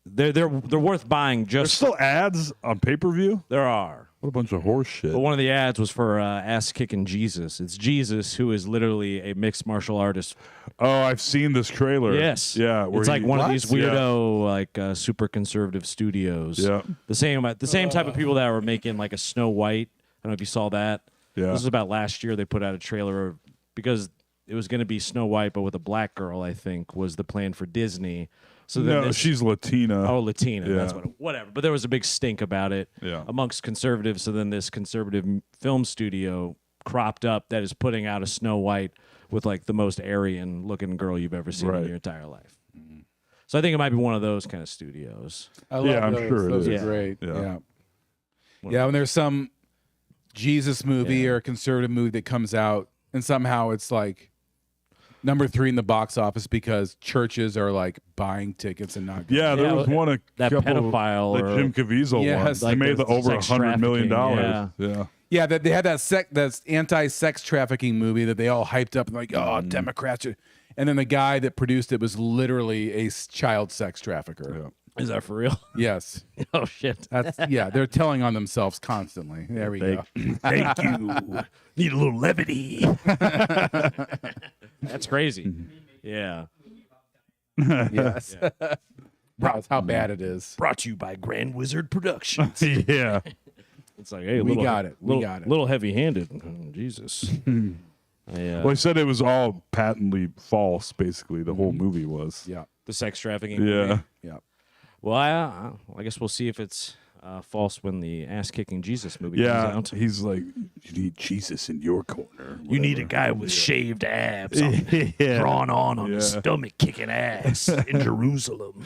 they're worth buying. There's Just still ads on pay-per-view? there are. What a bunch of horse shit. But one of the ads was for ass kicking Jesus. It's Jesus who is literally a mixed martial artist. Oh, I've seen this trailer. Yes. Yeah. where It's like he- one of these Yeah. weirdo like super conservative studios. Yeah. The same type of people that were making like a Snow White. I don't know if you saw that. Yeah. This was about last year. They put out a trailer because it was going to be Snow White, but with a black girl. I think was the plan for Disney. So then No, she's Latina. Oh, Latina. Yeah. That's whatever. But there was a big stink about it Yeah. amongst conservatives. So then this conservative film studio cropped up that is putting out a Snow White with like the most Aryan looking girl you've ever seen Right. in your entire life. So I think it might be one of those kind of studios. I love Yeah, I'm those. sure it Those is. are great. Yeah. Yeah. Yeah, when there's some Jesus movie or conservative movie that comes out and somehow it's like number 3 in the box office because churches are like buying tickets and not going. Yeah, there Yeah, was one a that couple, pedophile the or- Jim Caviezel Yes. one. Like They made the over sex $100 million. trafficking, Yeah. Yeah, that they had that anti-sex trafficking movie that they all hyped up and like, oh, Democrats. And then the guy that produced it was literally a child sex trafficker. Is that for real? Yes. Oh shit. That's yeah, they're telling on themselves constantly. There we go. Thank you. Need a little levity. That's crazy. Yeah. Yes. That's how bad it is. Brought to you by Grand Wizard Productions. Yeah. It's like, hey, We got it. We Little, got it. little heavy-handed. Jesus. Well, he said it was all patently false, basically. The whole movie was. Yeah. The sex trafficking. Yeah. movie. Yeah. Well, I guess we'll see if it's false when the ass-kicking Jesus movie Yeah. comes out. He's like, you need Jesus in your corner. You need a guy with shaved abs Yeah. drawn on Yeah. his stomach kicking ass in Jerusalem.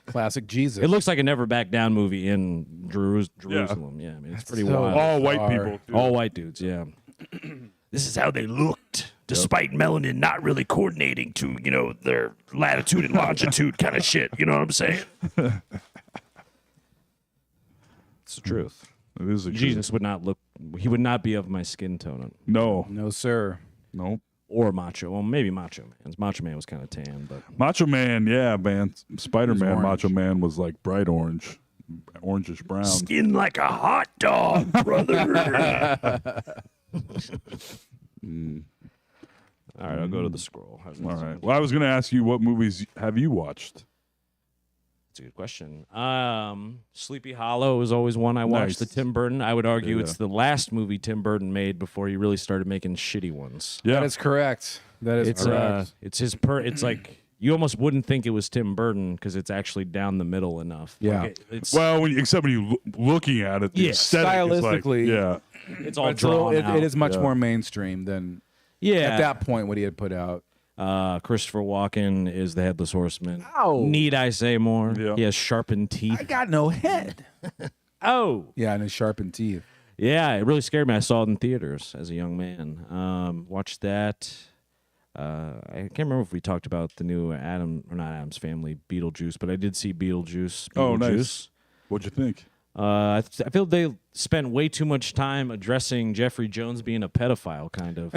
Classic Jesus. It looks like a Never Back Down movie in Jerusalem. Yeah, I mean, it's pretty so- wild. All white Bizarre. people. Too. All white dudes, yeah. This is how they looked, despite melanin not really coordinating to, their latitude and longitude kind of shit. You know what I'm saying? It's the truth. It is a Jesus would not look, he would not be of my skin tone No. No, sir. Nope. or Macho. Well, maybe Macho Man. Macho Man was kind of tan, but Macho Man, yeah, man. Spider-Man orange. Macho Man was like bright orange, orangish brown. Skin like a hot dog, brother. all right, I'll go to the scroll. All right. Well, I was going to ask you, what movies have you watched? That's a good question. Sleepy Hollow is always one I watched. Nice. The Tim Burton. I would argue Yeah. it's the last movie Tim Burton made before he really started making shitty ones. Yeah. That is correct. That is It's correct. it's his it's like you almost wouldn't think it was Tim Burton because it's actually down the middle enough. Yeah. Like it's Well, except when you looking at it, the Yeah. aesthetic is like, Stylistically, yeah. it's all It's a little- drawn out. it is much Yeah. more mainstream than yeah. at that point what he had put out. Christopher Walken is the Headless Horseman. Ow. Need I say more? Yeah. He has sharpened teeth. got no head. Oh, Yeah, and his sharpened teeth. yeah, it really scared me. I saw it in theaters as a young man. Watched that. I can't remember if we talked about the new not Adam's Family, Beetlejuice, but I did see Beetlejuice. Oh, Beetlejuice. nice. What'd you think? I feel they spent way too much time addressing Jeffrey Jones being a pedophile, kind of.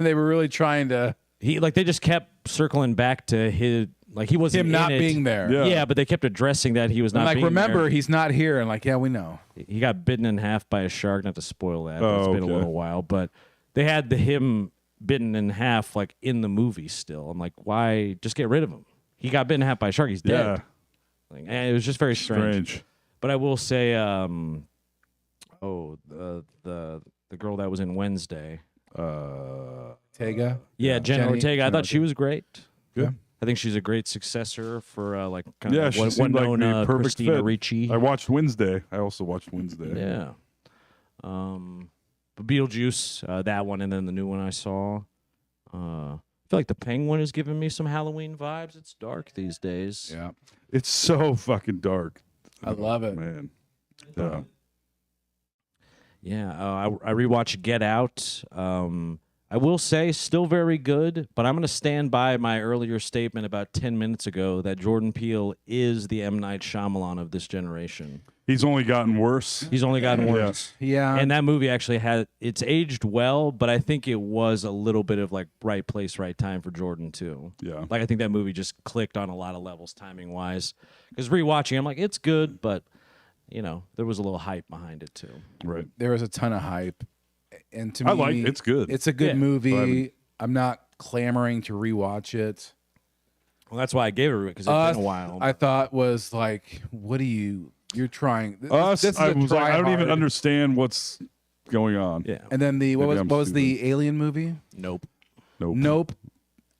They were really trying to They just kept circling back to his he wasn't him not in it. being there. Yeah. Yeah, but they kept addressing that he was And not. like, being remember, there. he's not here. And like, yeah, we know. He got bitten in half by a shark. Not to spoil that, but Oh, it's been okay. a little while. But they had him bitten in half, like in the movie. Still, I'm like, why? Just get rid of him. He got bitten in half by a shark. He's dead. It was just very strange. But I will say, the girl that was in Wednesday, Ortega. Jen Jenny Ortega. I thought she was great. Good. I think she's a great successor for kind Yeah, of she seemed like the Winona perfect Christina fit. Ricci. I watched Wednesday. I also watched Wednesday. Yeah. But Beetlejuice, that one, and then the new one I saw. I feel like the Penguin is giving me some Halloween vibes. It's dark these days. Yeah. It's so fucking dark. I love it. Man. Yeah. Yeah. I rewatched Get Out. I will say, still very good, but I'm going to stand by my earlier statement about 10 minutes ago that Jordan Peele is the M. Night Shyamalan of this generation. He's only gotten worse. He's only gotten worse. Yeah. And that movie actually it's aged well, but I think it was a little bit of like right place, right time for Jordan too. Yeah. Like I think that movie just clicked on a lot of levels timing wise. Because rewatching, I'm like, it's good, but there was a little hype behind it too. Right. There was a ton of hype. And to me, it's good. It's a good Yeah. movie. I'm not clamoring to rewatch it. Well, that's why I gave it because it's been a while. I thought was like, what are you're trying. Us, This is I a was like, I don't even try-hard. understand what's going on. Yeah. And then what Maybe I'm was the stupid. Alien movie? Nope. Nope.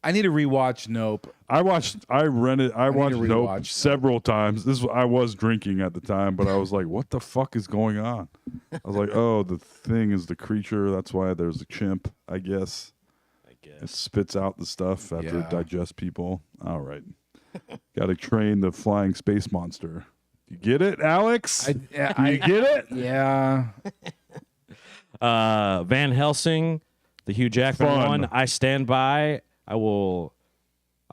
I need to rewatch Nope. I watched need to Nope rewatch several times. I was drinking at the time, but I was like, what the fuck is going on? I was like, oh, the thing is the creature. That's why there's a chimp, I guess. It spits out the stuff after it digests people. All right. Got to train the flying space monster. You get it, Alex? You get it? Yeah. Van Helsing, the Hugh Jackman Fun. one. I stand by. I'll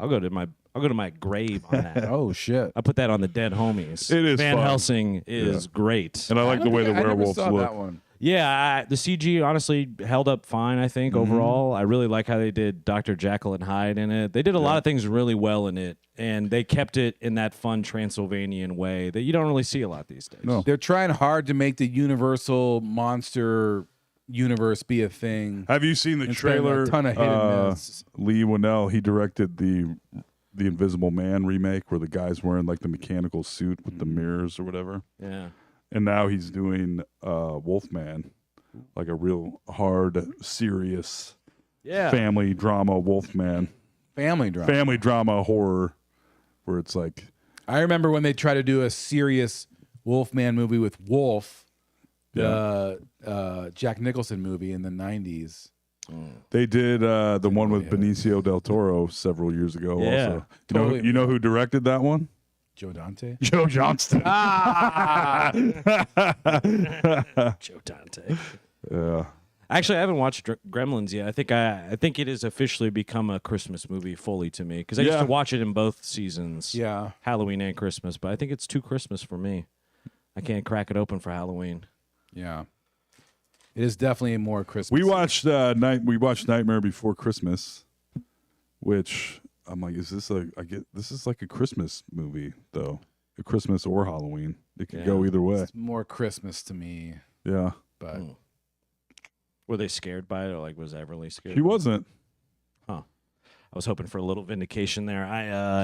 go to my grave on that. Oh shit. I put that on the dead homies. It is Van fun. Helsing is great. And I like the way the I never werewolves saw look. that one. Yeah, the CG honestly held up fine, I think, overall. I really like how they did Dr. Jekyll and Hyde in it. They did a lot of things really well in it, and they kept it in that fun Transylvanian way that you don't really see a lot these days. No. They're trying hard to make the Universal monster universe be a thing. Have you seen the It's been a trailer? ton of hit and miss. Lee Winnell, he directed the Invisible Man remake where the guy's wearing like the mechanical suit with the mirrors or whatever. Yeah. And now he's doing Wolfman, like a real hard, serious Yeah. family drama Wolfman. Family drama. Family drama horror where it's like, I remember when they tried to do a serious Wolfman movie with Wolf, the Jack Nicholson movie in the 90s. they did the one with Benicio del Toro several years ago Yeah, also. totally. You know who directed that one? Joe Dante? Joe Johnston. Joe Dante. Yeah. Actually, I haven't watched Gremlins yet. I think it has officially become a Christmas movie fully to me because I used Yeah. to watch it in both seasons. Yeah. Halloween and Christmas, but I think it's too Christmas for me. I can't crack it open for Halloween. Yeah. It is definitely more Christmas. We watched Nightmare Before Christmas, which I'm like, this is like a Christmas movie though, a Christmas or Halloween. It could go either way. It's more Christmas to me, Yeah, but Were they scared by it, or like was Everly scared? she wasn't. I was hoping for a little vindication there.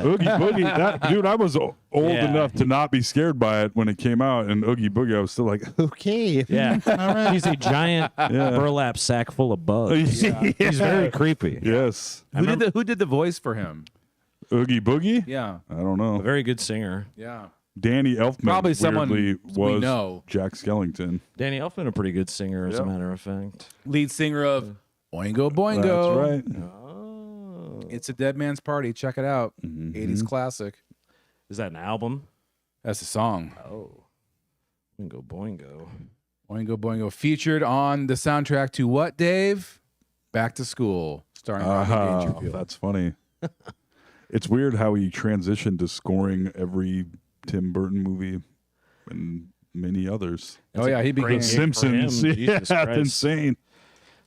Oogie Boogie, that dude, I was old Yeah. enough to not be scared by it when it came out, and Oogie Boogie, I was still like, okay, Yeah, he's a giant burlap sack full of bugs. He's very creepy. yes, who did the voice for him? Oogie Boogie. Yeah. I don't A know. very good singer. Yeah. Danny Elfman Probably someone weirdly we was know. Jack Skellington. Danny Elfman, a pretty good singer, as a matter of fact. Lead singer of Oingo Boingo. That's right. Oh. It's a Dead Man's Party. Check it out. 80s classic. Is that an album? That's a song. Oh. Boingo Boingo. Oingo Boingo featured on the soundtrack to what, Dave? Back to School, starring Rodney Dangerfield. That's funny. It's weird how he transitioned to scoring every Tim Burton movie and many others. Oh yeah, he became great Simpsons. for him. Yeah, Jesus that's Christ. insane.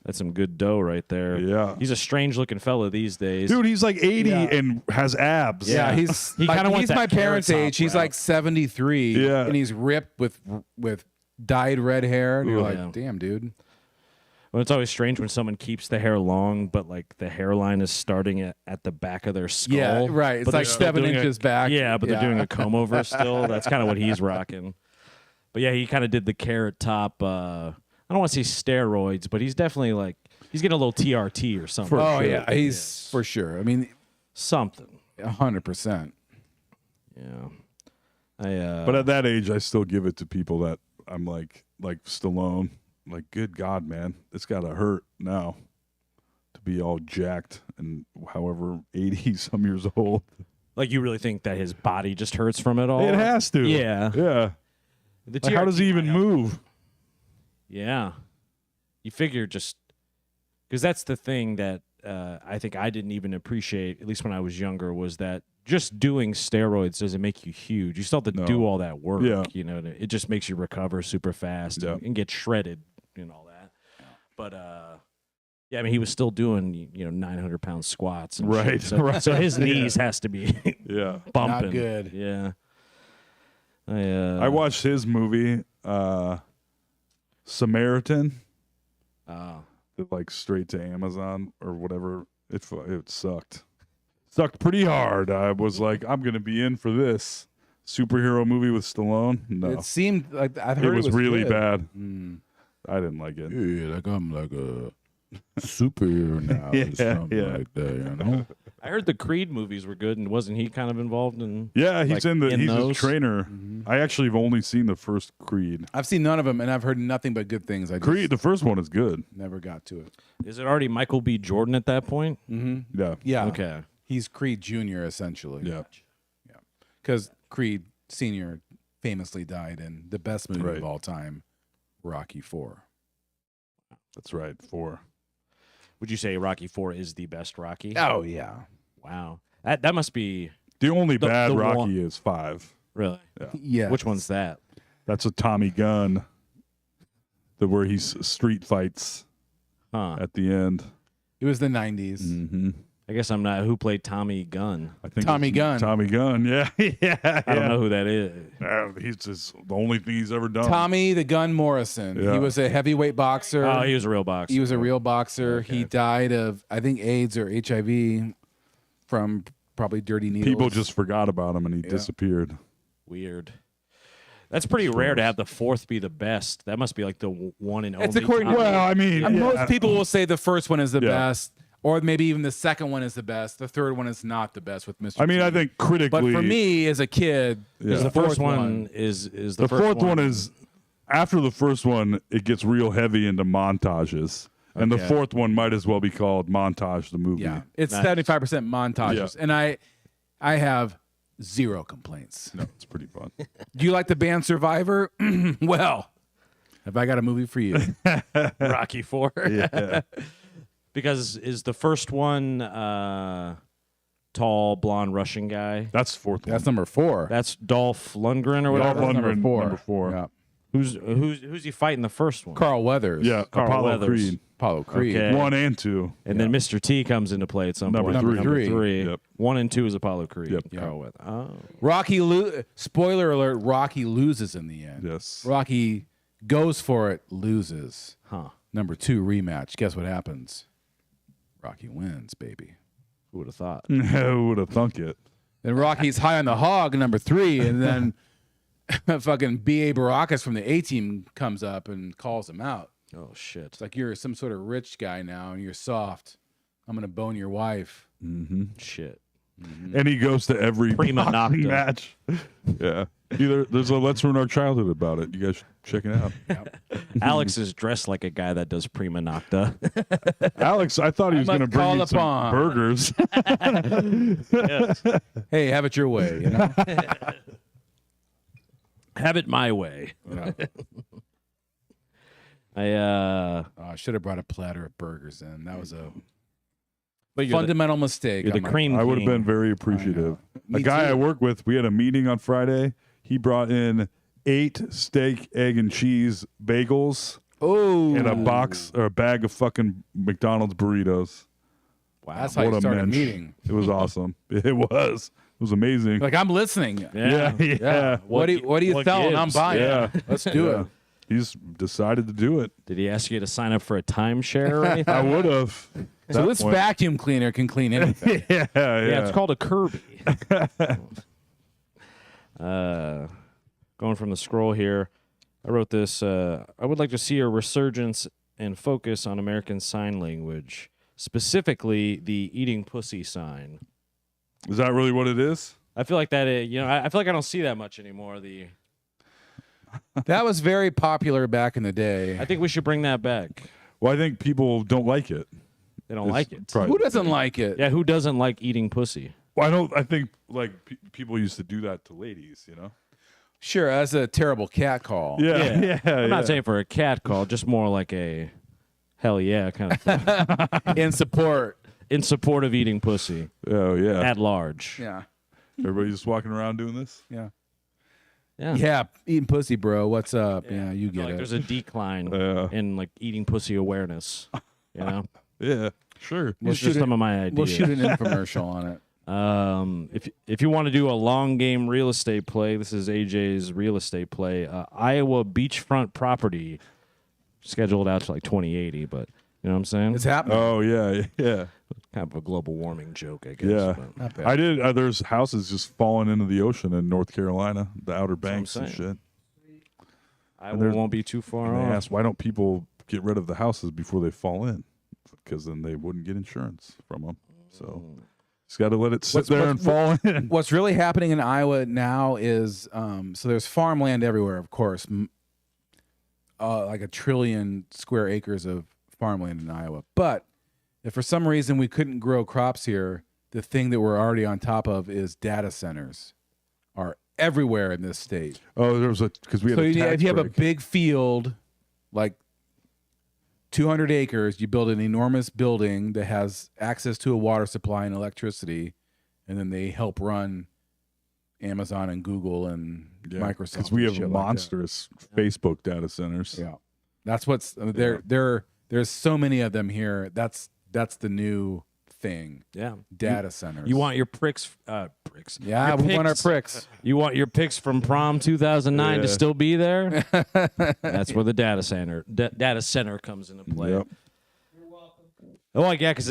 That's some good dough right there. Yeah. He's a strange looking fella these days. Dude, he's like 80 Yeah. and has abs. Yeah, Yeah. he's He kinda went he's that my parents' Carrot Top age. He's route. like 73. Yeah. and he's ripped with dyed red hair. And you're like, Yeah. damn, dude. Well, it's always strange when someone keeps the hair long, but like the hairline is starting at the back of their skull. Yeah, right. It's But they're like still 7 doing inches back. Yeah, but they're Yeah. doing a comb over still. That's kind of what he's rocking. But yeah, he kind of did the Carrot Top. I don't want to say steroids, but he's definitely like he's getting a little TRT or something. Oh yeah, he's for sure. I mean, Something. 100%. Yeah. But at that age, I still give it to people that I'm like Stallone. Like, good God, man, it's got to hurt now to be all jacked and however 80 some years old. Like you really think that his body just hurts from it all? It has to. Yeah. Yeah. The Like, how does he even move? Yeah. You figure just because that's the thing that I think I didn't even appreciate, at least when I was younger, was that just doing steroids doesn't make you huge. You still have to do all that work. Yeah. You know, it just makes you recover super fast and get shredded and all that. But yeah, I mean, he was still doing 900-pound squats. And Right, shit. So, right. so his knees has to be bumping. Not good. Yeah. I watched his movie, Samaritan. Like straight to Amazon or whatever. It sucked. Sucked pretty hard. I was like, I'm gonna be in for this superhero movie with Stallone. No, It seemed like I it heard was really good. bad. I didn't like it. Yeah, like I'm like a superhero now. or something like that, I heard the Creed movies were good, and wasn't he kind of involved in? Yeah, he's like, he's a those? trainer. I actually have only seen the first Creed. I've seen none of them, and I've heard nothing but good things. I just Creed, the first one is good. never got to it. Is it already Michael B. Jordan at that point? Yeah. Yeah. Okay. He's Creed Jr. essentially. Yeah. Because Creed Sr. famously died in the best movie Right. of all time, Rocky IV. That's right. 4. Would you say Rocky IV is the best Rocky? Oh yeah. Wow. That must be The only The- bad the Rocky one- is 5. really. Yeah. Which one's that? That's a Tommy Gunn. Where he street fights Huh. at the end. It was the 90s. Mm-hmm. I guess I'm not. Who played Tommy Gunn? I think Tommy it's Gunn. Tommy Gunn. Yeah. Yeah. I don't know who that is. He's just the only thing he's ever done. Tommy the Gun Morrison. Yeah. He was a heavyweight boxer. Oh, he was a real boxer. He was a real boxer. He died of, I think, AIDS or HIV from probably dirty needles. People just forgot about him and he disappeared. Weird. That's pretty rare to have the fourth be the best. That must be like the one and only. It's according to Tommy. Well, I mean, Most people will say the first one is the Yeah. best, or maybe even the second one is the best. The third one is not the best with Mr. I mean, T. I think critically, But for me, as a kid, Yeah. The fourth first one is the first fourth one is after the first one, it gets real heavy into montages, and the Okay. fourth one might as well be called Montage the movie. yeah, it's Nice. 75% montages, Yeah. and I have zero complaints. No, it's pretty fun. Do you like the band Survivor? Well, have I got a movie for you? Rocky IV. Yeah, Because is the first one tall, blonde Russian guy? that's the fourth one. That's number 4. That's Dolph Lundgren or whatever. Dolph That's Lundgren, number 4. Yeah. Who's he fighting the first one? Carl Weathers. Yeah, Carl Apollo Weathers. Creed, Apollo Creed. Okay. 1 and 2. And then Mr. T comes into play at some Number point. three. Number three. Yep. 1 and 2 is Apollo Creed. Yep. Carl Weathers. Oh. Spoiler alert, Rocky loses in the end. Yes. Rocky goes for it, loses. Huh. Number 2 rematch. Guess what happens? Rocky wins, baby. Who would have thought? Who would have thunk it? Then Rocky's high on the hog, number 3, and then fucking B.A. Baracus from the A-Team comes up and calls him out. Oh, shit. It's like, you're some sort of rich guy now, and you're soft. I'm going to bone your wife. Shit. And he goes to every Prima boxing nocta. match. Yeah. There's a Let's Ruin Our Childhood about it. You guys should check it out. Alex is dressed like a guy that does prima nocta. Alex, I thought he was I going to must bring call you some upon. burgers. Hey, have it your way. You know? Have it my way. Oh, I should have brought a platter of burgers in. That was a But you're fundamental mistake. the on my cream I would have king. been very appreciative. Me A guy too. I work with, we had a meeting on Friday. He brought in 8 steak, egg, and cheese bagels Oh, and a box or a bag of fucking McDonald's burritos. Wow. That's how you What a start a mensch. meeting. It was awesome. It was. It was amazing. Like, I'm listening. Yeah. Yeah. What are you what selling? I'm gives? buying. Yeah. Let's do Yeah. it. He's decided to do it. Did he ask you to sign up for a timeshare or anything? I would have. So this vacuum cleaner can clean anything. Yeah, Yeah, it's called a Kirby. Going from the scroll here, I wrote this. I would like to see a resurgence and focus on American Sign Language, specifically the eating pussy sign. Is that really what it is? I feel like that. I feel like I don't see that much anymore. That was very popular back in the day. I think we should bring that back. Well, I think people don't like it. They don't like it. Probably- Who doesn't like it? Yeah, who doesn't like eating pussy? Well, I think like people used to do that to ladies, you know? Sure, that's a terrible cat call. Yeah. I'm not saying for a cat call, just more like a hell yeah kind of thing. In support. In support of eating pussy Oh, yeah. at large. Yeah. Everybody just walking around doing this. Yeah. Yeah. Yeah, eating pussy, bro. What's up? Yeah, you I feel get like it. there's a decline Yeah. in like eating pussy awareness. You know, Yeah, sure. these are some of my ideas. We'll shoot an infomercial on it. If you want to do a long game real estate play, this is AJ's real estate play. Iowa beachfront property scheduled out to like 2080, but you know what I'm saying? It's happening. Oh yeah, yeah, Kind of a global warming joke, I guess. yeah. but- Not bad. I did. There's houses just falling into the ocean in North Carolina, the Outer Banks and saying. shit. Iowa won't be too far And they off. asked, why don't people get rid of the houses before they fall in? Because then they wouldn't get insurance from them. So just got to let it sit there and fall in. What's really happening in Iowa now is so there's farmland everywhere, of course, like 1 trillion square acres of farmland in Iowa. But if for some reason we couldn't grow crops here, the thing that we're already on top of is data centers are everywhere in this state. Oh, there was because we had So a tax if you have a break. big field, like 200 acres, you build an enormous building that has access to a water supply and electricity, and then they help run Amazon and Google and Microsoft. because we and have shit like that. monstrous Facebook data centers. Yeah, that's what's there's so many of them here. That's the new thing. Yeah. Data centers. You want your pricks. Yeah, your we want our picks. pricks. You want your picks from prom 2009 to Yeah. still be there? That's where the data center comes into play. Yep. Oh, yeah, because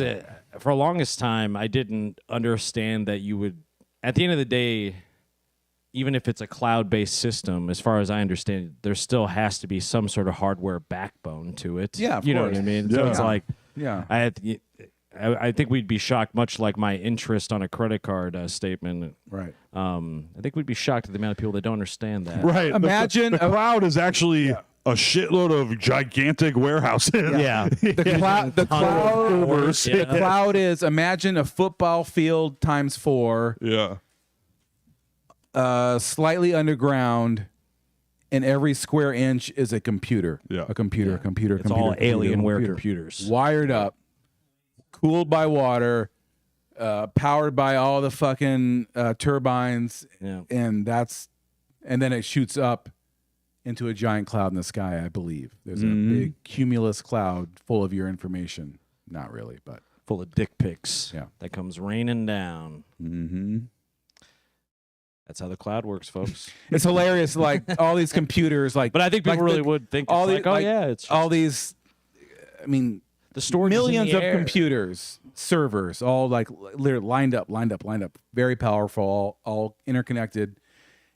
for the longest time, I didn't understand that you would, at the end of the day, even if it's a cloud-based system, as far as I understand, it, there still has to be some sort of hardware backbone to it. Yeah, of you know course. what I mean? So Yeah. it's like, Yeah. I think we'd be shocked, much like my interest on a credit card statement. Right. I think we'd be shocked at the amount of people that don't understand that. Right. Imagine the cloud is actually a shitload of gigantic warehouses. Yeah. The cloud. The cloud. Yeah. The cloud is imagine a football field times 4. Yeah. Slightly underground, and every square inch is a computer. Yeah. A computer, computer, It's computer. all computer, Alienware computer. computers. Wired up, cooled by water, powered by all the fucking turbines, Yeah. and then it shoots up into a giant cloud in the sky, I believe. There's a big cumulus cloud full of your information. Not really, but Full of dick pics. Yeah. That comes raining down. Mm-hmm. That's how the cloud works, folks. it's hilarious. Like all these computers, like But I think people like really the- would think all it's the- like, oh, like, yeah, it's all these. I mean, the storage is in millions the of air. computers, servers, all like literally lined up, very powerful, all interconnected,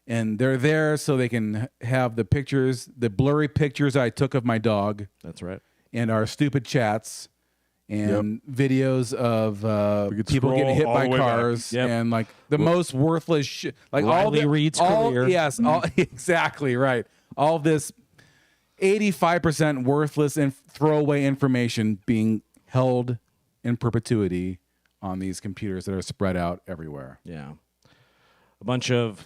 and they're there so they can have the pictures, the blurry pictures I took of my dog, That's right. and our stupid chats, and videos of We could people getting scroll hit all by the way back. cars, Yep. and like the most worthless shit, like all Riley the Reed's all, career. yes, all exactly right, all this 85% worthless and throwaway information being held in perpetuity on these computers that are spread out everywhere. Yeah. A bunch of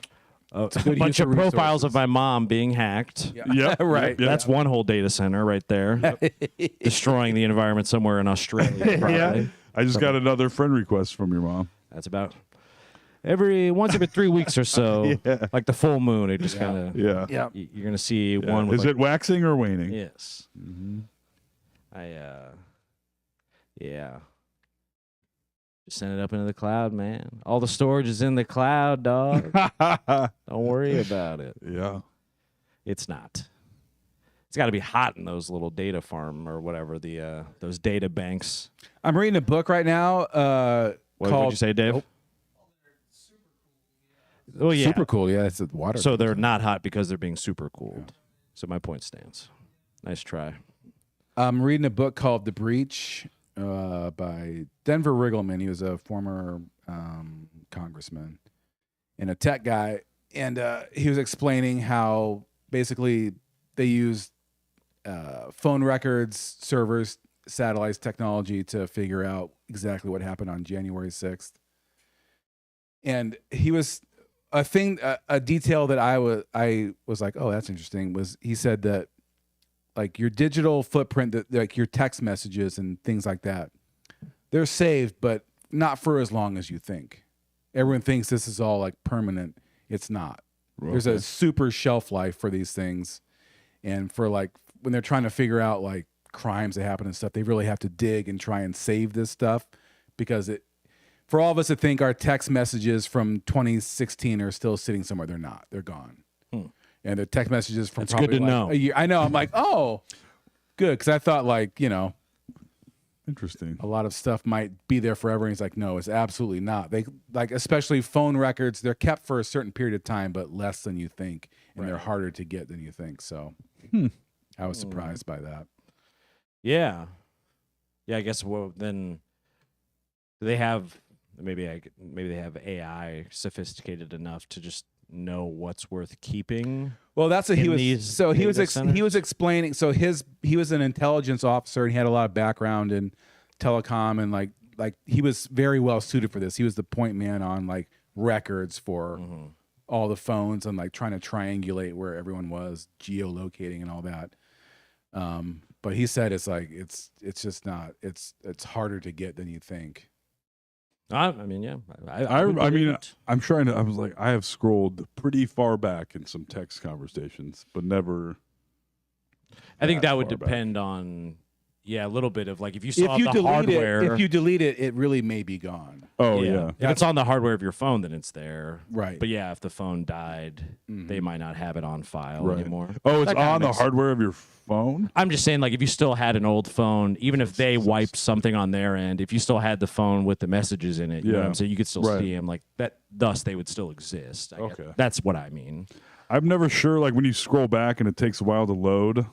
good use of profiles of resources. my mom being hacked. Yep. Right. Yep. That's one whole data center right there, destroying the environment somewhere in Australia. Probably. I just got another friend request from your mom. That's about once every 3 weeks or so, like the full moon. It just kind of Yeah. Yeah. you're gonna see Yeah. one. With Is like, it waxing or waning? Yes. Yeah. Just send it up into the cloud, man. All the storage is in the cloud, dog. Don't worry about it. Yeah. It's not. It's got to be hot in those little data farm or whatever those data banks. I'm reading a book right now What called would you say, Dave? Oh yeah. Super Cool. Yeah, it's the water. So they're not hot because they're being super cooled. So my point stands. Nice try. I'm reading a book called The Breach by Denver Riggleman. He was a former congressman and a tech guy. And he was explaining how basically they used phone records, servers, satellites, technology to figure out exactly what happened on January 6th. And he was a detail that I was like, oh, that's interesting, was he said that like your digital footprint, that like your text messages and things like that, they're saved, but not for as long as you think. everyone thinks this is all like permanent. It's not. There's a super shelf life for these things, and for like when they're trying to figure out like crimes that happen and stuff, they really have to dig and try and save this stuff, because for all of us to think our text messages from 2016 are still sitting somewhere, they're not. They're gone. And the text messages from That's probably good to like know. a year. I know. I'm like, oh, good, because I thought like Interesting. a lot of stuff might be there forever. And he's like, no, it's absolutely not. They like, especially phone records, they're kept for a certain period of time, but less than you think, and they're harder to get than you think. So I was surprised by that. Yeah. Yeah, I guess then do they have maybe they have AI sophisticated enough to just know what's worth keeping? Well, that's what he in was. these So he was data centers? he was explaining. So he was an intelligence officer, and he had a lot of background in telecom, and like he was very well suited for this. He was the point man on like records for all the phones and like trying to triangulate where everyone was, geolocating and all that. But he said it's like it's just not. It's harder to get than you think. I mean, yeah. I would mean, believe it. I'm trying to. I was like, I have scrolled pretty far back in some text conversations, but never. I think that would far back. depend on, a little bit of like if you saw If you the delete hardware. it, if you delete it, it really may be gone. Oh yeah. If it's on the hardware of your phone, then it's there. Right. But yeah, if the phone died, they might not have it on file Right. anymore. Oh, it's That kinda on the makes- hardware of your phone. I'm just saying, like, if you still had an old phone, even if they wiped something on their end, if you still had the phone with the messages in it, you know what Yeah. I'm saying? You could still Right. see them like that. Thus, they would still exist. I guess. Okay. That's what I mean. I'm never sure. Like when you scroll back and it takes a while to load,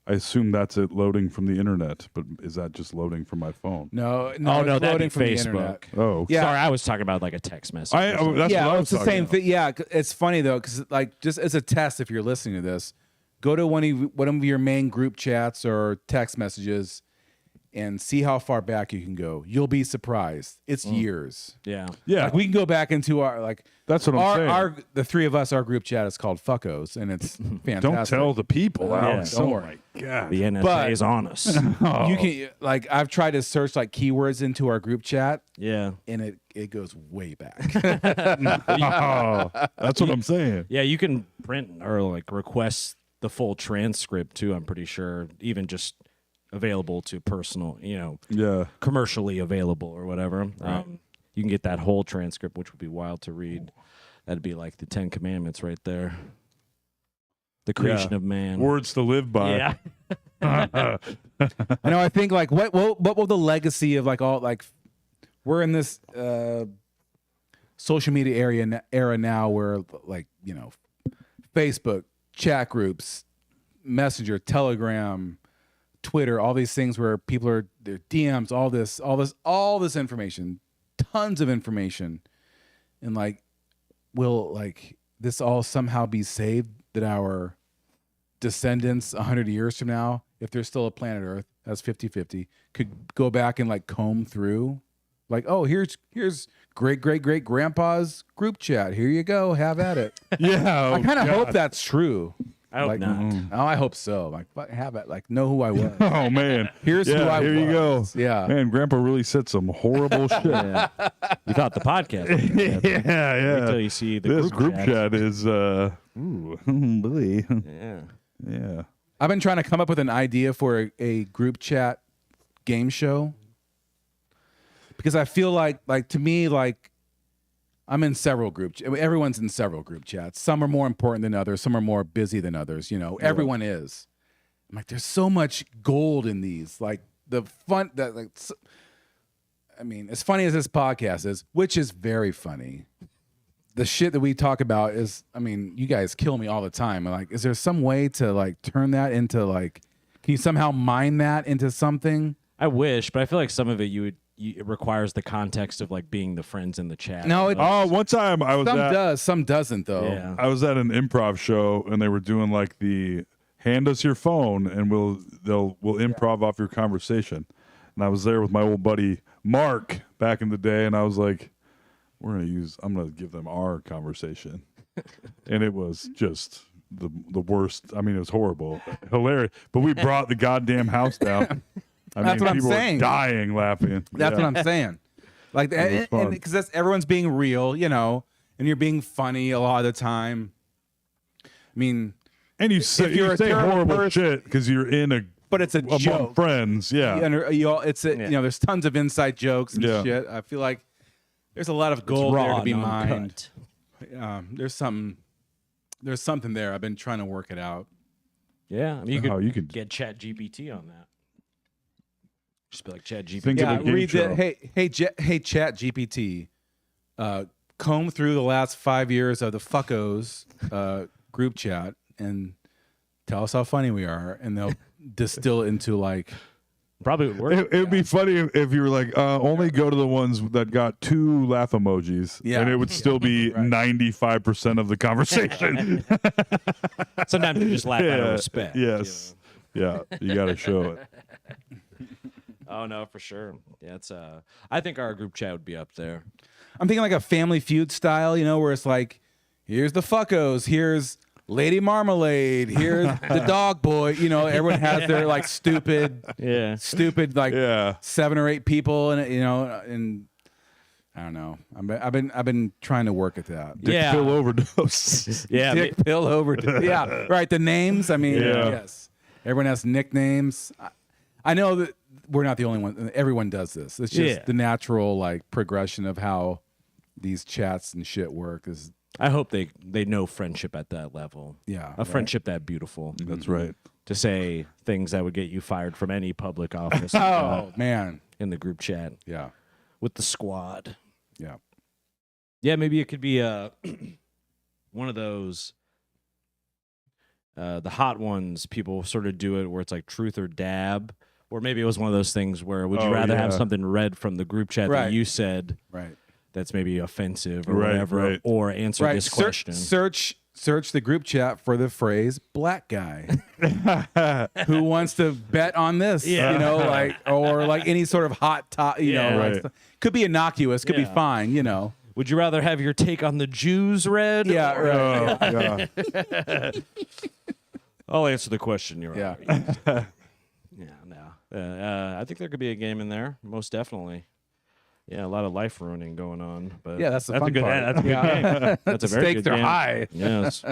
I assume that's it loading from the internet. But is that just loading from my phone? No, Oh, no, it's that'd be loading from the internet. Facebook. Oh, Yeah. Sorry, I was talking about like a text message. or something. that's yeah, what I was it's the talking same about. thing. Yeah, it's funny though, because like just as a test, if you're listening to this, go to one of your main group chats or text messages and see how far back you can go. You'll be surprised. It's years. Yeah. Yeah, Like we can go back into our like that's what I'm saying. the three of us, our group chat is called Fuckos, and it's fantastic. Don't tell the people. Alex. don't Oh worry. my god. The NSA But- is on us. You can like I've tried to search like keywords into our group chat, Yeah. and it goes way back. Oh, that's what I'm saying. Yeah, you can print or like request the full transcript too, I'm pretty sure. Even just available to personal, Yeah. commercially available or whatever. You can get that whole transcript, which would be wild to read. That'd be like the 10 Commandments right there. The creation Yeah. of man. Words to live by. Yeah. I know. I think like what will the legacy of like all like we're in this social media era now where like Facebook, chat groups, Messenger, Telegram, Twitter, all these things where people are their DMs, all this information, tons of information, and like will like this all somehow be saved that our descendants 100 years from now, if there's still a planet Earth, that's 50-50, could go back and like comb through like, oh, here's great grandpa's group chat. Here you go, have at it. Yeah. I kind of hope that's true. I hope like, not. Oh, I hope so. Like, fuck, have it. Like, know who I was. Oh man. Here's who I here you go. was. Yeah. Man, Grandpa really said some horrible shit. Yeah. You thought the podcast was good. Yeah. Wait till you see the This group chat. chat is ooh, boy. Yeah. Yeah. I've been trying to come up with an idea for a group chat game show because I feel like to me, like I'm in several everyone's in several group chats. Some are more important than others. Some are more busy than others. Everyone is. I'm like, there's so much gold in these. Like the fun that like, I mean, as funny as this podcast is, which is very funny. The shit that we talk about is, I mean, you guys kill me all the time. Like, is there some way to like turn that into like, can you somehow mine that into something? I wish, but I feel like some of it it requires the context of like being the friends in the chat. No, it- Oh, one time I was Some at does, some doesn't though. Yeah. I was at an improv show and they were doing like the hand us your phone and we'll improv off your conversation. And I was there with my old buddy Mark back in the day and I was like, I'm gonna give them our conversation. And it was just the worst. I mean, it was horrible. Hilarious. But we brought the goddamn house down. That's what I'm people saying. were dying laughing. That's Yeah. what I'm saying. Like, It was fun. because that's everyone's being real, you know, and you're being funny a lot of the time. I mean, And you if say, you're you a say terrible horrible person- shit because you're in a but it's a among joke. friends. Yeah. It's you know, there's tons of inside jokes and Yeah. shit. I feel like there's a lot of It's gold there raw to be and mined. uncut. There's something there. I've been trying to work it out. Yeah, I mean, you could could- get Chat GPT on that. Just be like Chat GPT. Think of Yeah, a game read show. the hey Chat GPT. Comb through the last 5 years of the fuckos group chat and tell us how funny we are, and they'll distill it into like Probably would work. It would be funny if you were like, only go to the ones that got 2 laugh emojis, Yeah. and it would still be 95% of the conversation. Sometimes you just laugh out of respect. Yes. Yeah, you got to show it. Oh no, for sure. Yeah, it's I think our group chat would be up there. I'm thinking like a Family Feud style, you know, where it's like, here's the fuckos, here's Lady Marmalade, here's the dog boy. You know, everyone has their like stupid like Yeah. 7 or 8 people, and you know, and I don't know. I've been trying to work at that. Dick Yeah. pill overdose. Yeah, Dick pill over. Yeah, right. The names. I mean, Yeah. yes. Everyone has nicknames. I know that we're not the only one. Everyone does this. It's just Yeah. the natural like progression of how these chats and shit work. Is I hope they know friendship at that level. Yeah, A friendship that beautiful. That's right. To say things that would get you fired from any public office oh man, in the group chat yeah, with the squad. yeah. Yeah, maybe it could be one of those the hot ones. People sort of do it where it's like truth or dab, or maybe it was one of those things where would you Oh, rather have yeah. something read from the group chat Right. that you said Right. that's maybe offensive or Right, whatever, right. or answer Right. this question. Search the group chat for the phrase "black guy." Who wants to bet on this? Yeah. You know, like or like any sort of hot top. You Yeah. know, like, Right. could be innocuous. Could be Yeah. fine. You know. Would you rather have your take on the Jews read? Yeah. or- Right. Yeah. I'll answer the question. You're Yeah. right. Yeah, no. I think there could be a game in there, most definitely. Yeah, a lot of life ruining going on, but Yeah, that's the a fun good. part. That's a good Yeah. game. That's a very Stakes good are game. high. Yes.